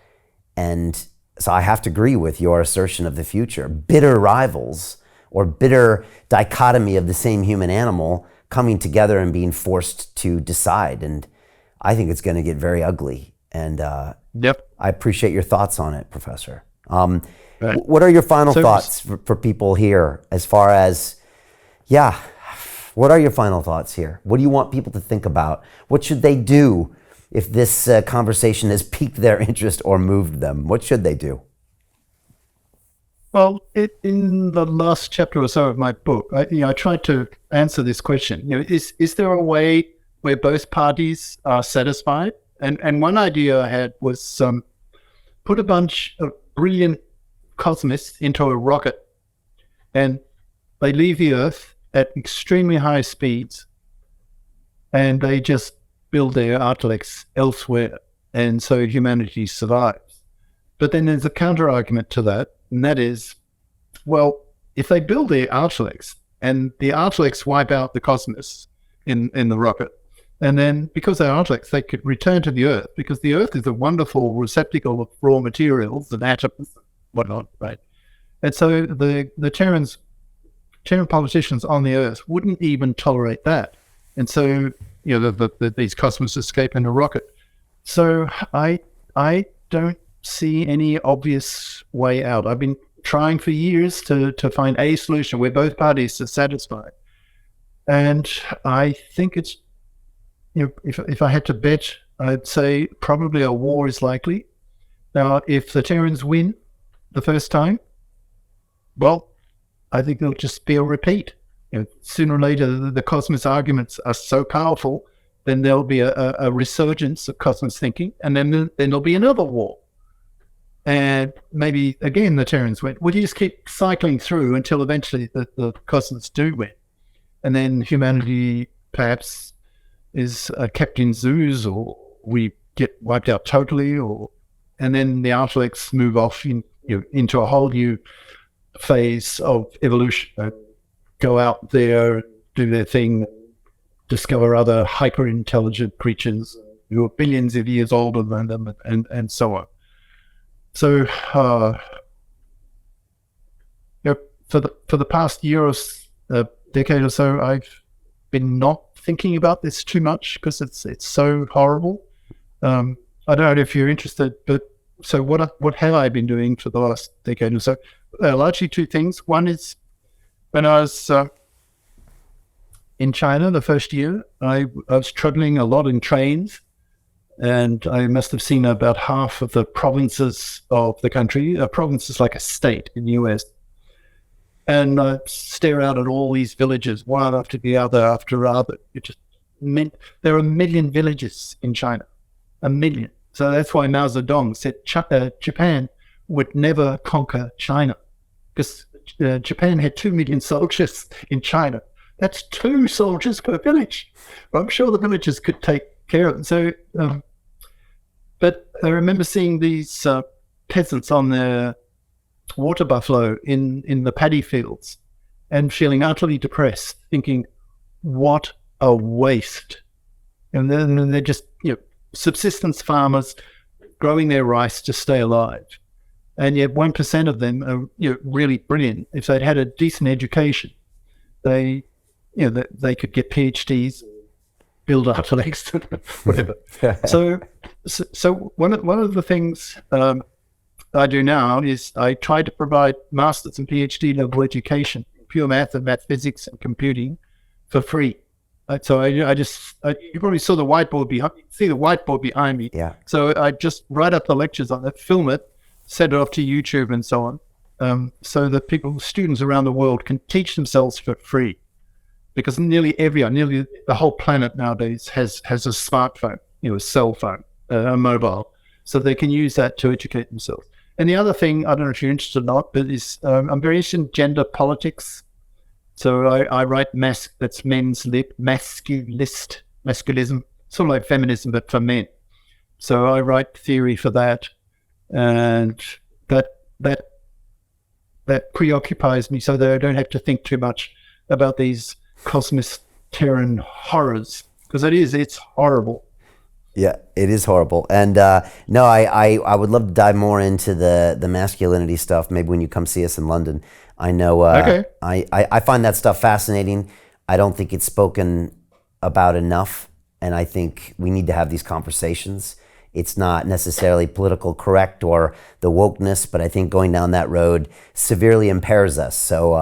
And so I have to agree with your assertion of the future. Bitter rivals or bitter dichotomy of the same human animal coming together and being forced to decide. And I think it's going to get very ugly. And yep. I appreciate your thoughts on it, Professor. What are your final thoughts for people here as far as, what are your final thoughts here? What do you want people to think about? What should they do if this conversation has piqued their interest or moved them? What should they do? Well, in the last chapter or so of my book, I tried to answer this question. Is there a way where both parties are satisfied? And one idea I had was put a bunch of brilliant cosmists into a rocket, and they leave the Earth at extremely high speeds, and they just build their Artilects elsewhere, and so humanity survives. But then there's a counter-argument to that, and that is, well, if they build their Artilects, and the Artilects wipe out the Cosmists in the rocket, and then because they're Artilects, they could return to the Earth, because the Earth is a wonderful receptacle of raw materials and atoms and whatnot, right? And so the Terrans Terran politicians on the Earth wouldn't even tolerate that. And so, these Cosmists escape in a rocket. So I don't see any obvious way out. I've been trying for years to find a solution where both parties are satisfied. And I think it's, if I had to bet, I'd say probably a war is likely. Now, if the Terrans win the first time, well, I think there'll just be a repeat. Sooner or later, the Cosmos arguments are so powerful, then there'll be a resurgence of Cosmos thinking, and then there'll be another war. And maybe, again, the Terrans win. We'll just keep cycling through until eventually the Cosmos do win. And then humanity perhaps is kept in zoos, or we get wiped out totally, and then the Artilects move off into a whole new phase of evolution, go out there, do their thing, discover other hyper-intelligent creatures who are billions of years older than them, and so on. So, for the past year or decade or so, I've been not thinking about this too much because it's so horrible. I don't know if you're interested, but so what have I been doing for the last decade or so? Largely two things. One is when I was in China the first year, I was traveling a lot in trains, and I must have seen about half of the provinces of the country. A province is like a state in the US. And I stare out at all these villages, one after the other after other. It just meant there are 1 million villages in China, 1 million. So that's why Mao Zedong said Japan would never conquer China, because Japan had 2 million soldiers in China. That's 2 soldiers per village. Well, I'm sure the villagers could take care of it. So, but I remember seeing these peasants on their water buffalo in the paddy fields and feeling utterly depressed, thinking, what a waste. And then they're just, subsistence farmers growing their rice to stay alive. And yet 1% of them are really brilliant. If they'd had a decent education, they could get PhDs, build Artilects, whatever. So one of the things I do now is I try to provide master's and PhD level education in pure math and math physics and computing for free. So you probably saw the whiteboard behind me. Yeah. So I just write up the lectures on it, film it, send it off to YouTube and so on, so that students around the world can teach themselves for free. Because nearly the whole planet nowadays has a smartphone, a cell phone, a mobile, so they can use that to educate themselves. And the other thing, I don't know if you're interested or not, but is I'm very interested in gender politics. So I write that's men's lib, masculism, sort of like feminism, but for men. So I write theory for that, and that preoccupies me, so that I don't have to think too much about these Cosmist-Terran horrors, because it's horrible. Yeah, it is horrible. And no, I would love to dive more into the masculinity stuff, maybe when you come see us in London. I know okay. I find that stuff fascinating. I don't think it's spoken about enough, and I think we need to have these conversations. It's not necessarily political correct or the wokeness, but I think going down that road severely impairs us. So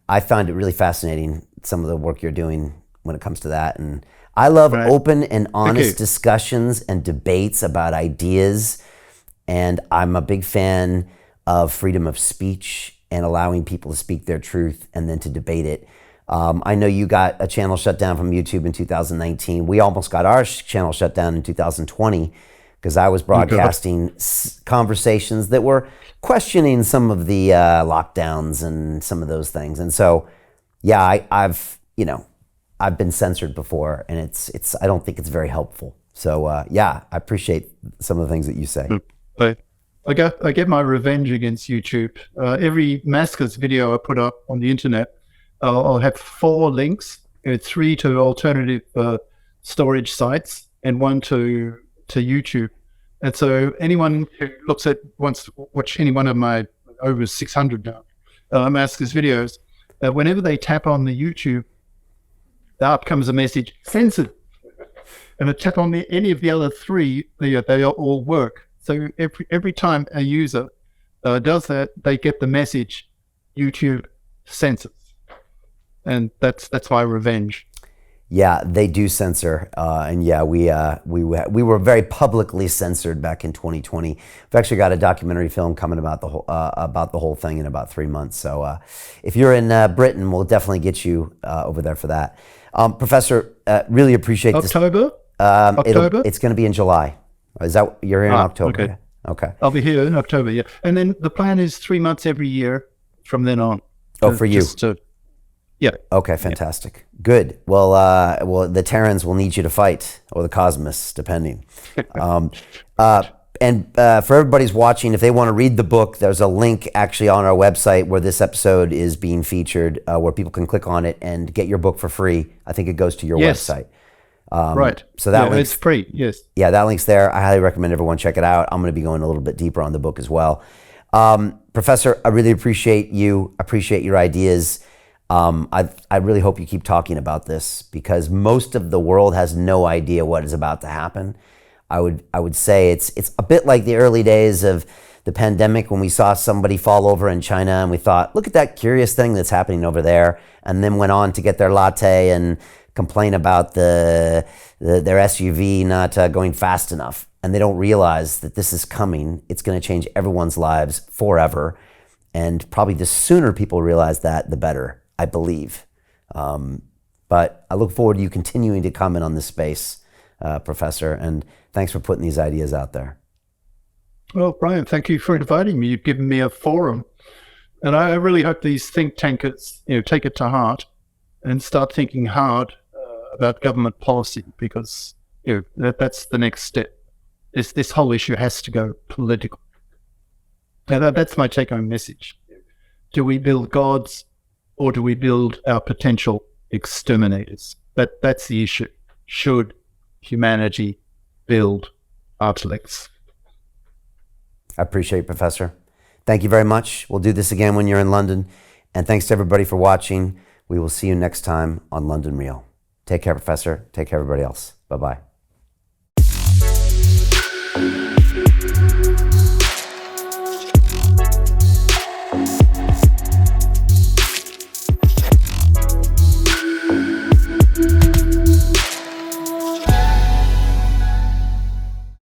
I find it really fascinating, some of the work you're doing when it comes to that. And I love open and honest discussions and debates about ideas. And I'm a big fan of freedom of speech and allowing people to speak their truth and then to debate it. I know you got a channel shut down from YouTube in 2019. We almost got our channel shut down in 2020 because I was broadcasting conversations that were questioning some of the lockdowns and some of those things. And so, yeah, I've been censored before, and it's I don't think it's very helpful. So yeah, I appreciate some of the things that you say. I get my revenge against YouTube. Every massacres video I put up on the internet, I'll have 4 links, 3 to alternative storage sites and 1 to YouTube. And so anyone who wants to watch any one of my over 600 now massacres videos, whenever they tap on the YouTube, up comes a message, censored. And a tap on any of the other three, they all work. So every time a user does that, they get the message, YouTube censors. And that's my revenge. Yeah, they do censor, and yeah, we were very publicly censored back in 2020. We've actually got a documentary film coming about the whole thing in about 3 months. So if you're in Britain, we'll definitely get you over there for that. Professor, really appreciate October? this. October? It's going to be in July. Is that you're here in October? Okay. Okay. I'll be here in October. Yeah, and then the plan is 3 months every year from then on. Oh, for you. Yeah. Okay, fantastic. Yeah. Good. Well, the Terrans will need you to fight, or the Cosmists, depending. And for everybody's watching, if they want to read the book, there's a link actually on our website where this episode is being featured, where people can click on it and get your book for free. I think it goes to your website. Right. So that link's, it's free. Yes. Yeah, that link's there. I highly recommend everyone check it out. I'm going to be going a little bit deeper on the book as well. Professor, I really appreciate you. Appreciate your ideas. I really hope you keep talking about this, because most of the world has no idea what is about to happen. I would say it's a bit like the early days of the pandemic, when we saw somebody fall over in China and we thought, look at that curious thing that's happening over there, and then went on to get their latte and complain about their SUV not going fast enough. And they don't realize that this is coming. It's going to change everyone's lives forever. And probably the sooner people realize that, the better, I believe. But I look forward to you continuing to comment on this space, Professor, and thanks for putting these ideas out there. Well, Brian, thank you for inviting me. You've given me a forum. And I really hope these think tankers, take it to heart and start thinking hard about government policy, because that's the next step. This whole issue has to go political. Now, that's my take-home message. Do we build gods, or do we build our potential exterminators? That's the issue. Should humanity build Artilects? I appreciate it, Professor. Thank you very much. We'll do this again when you're in London. And thanks to everybody for watching. We will see you next time on London Real. Take care, Professor. Take care, everybody else. Bye-bye.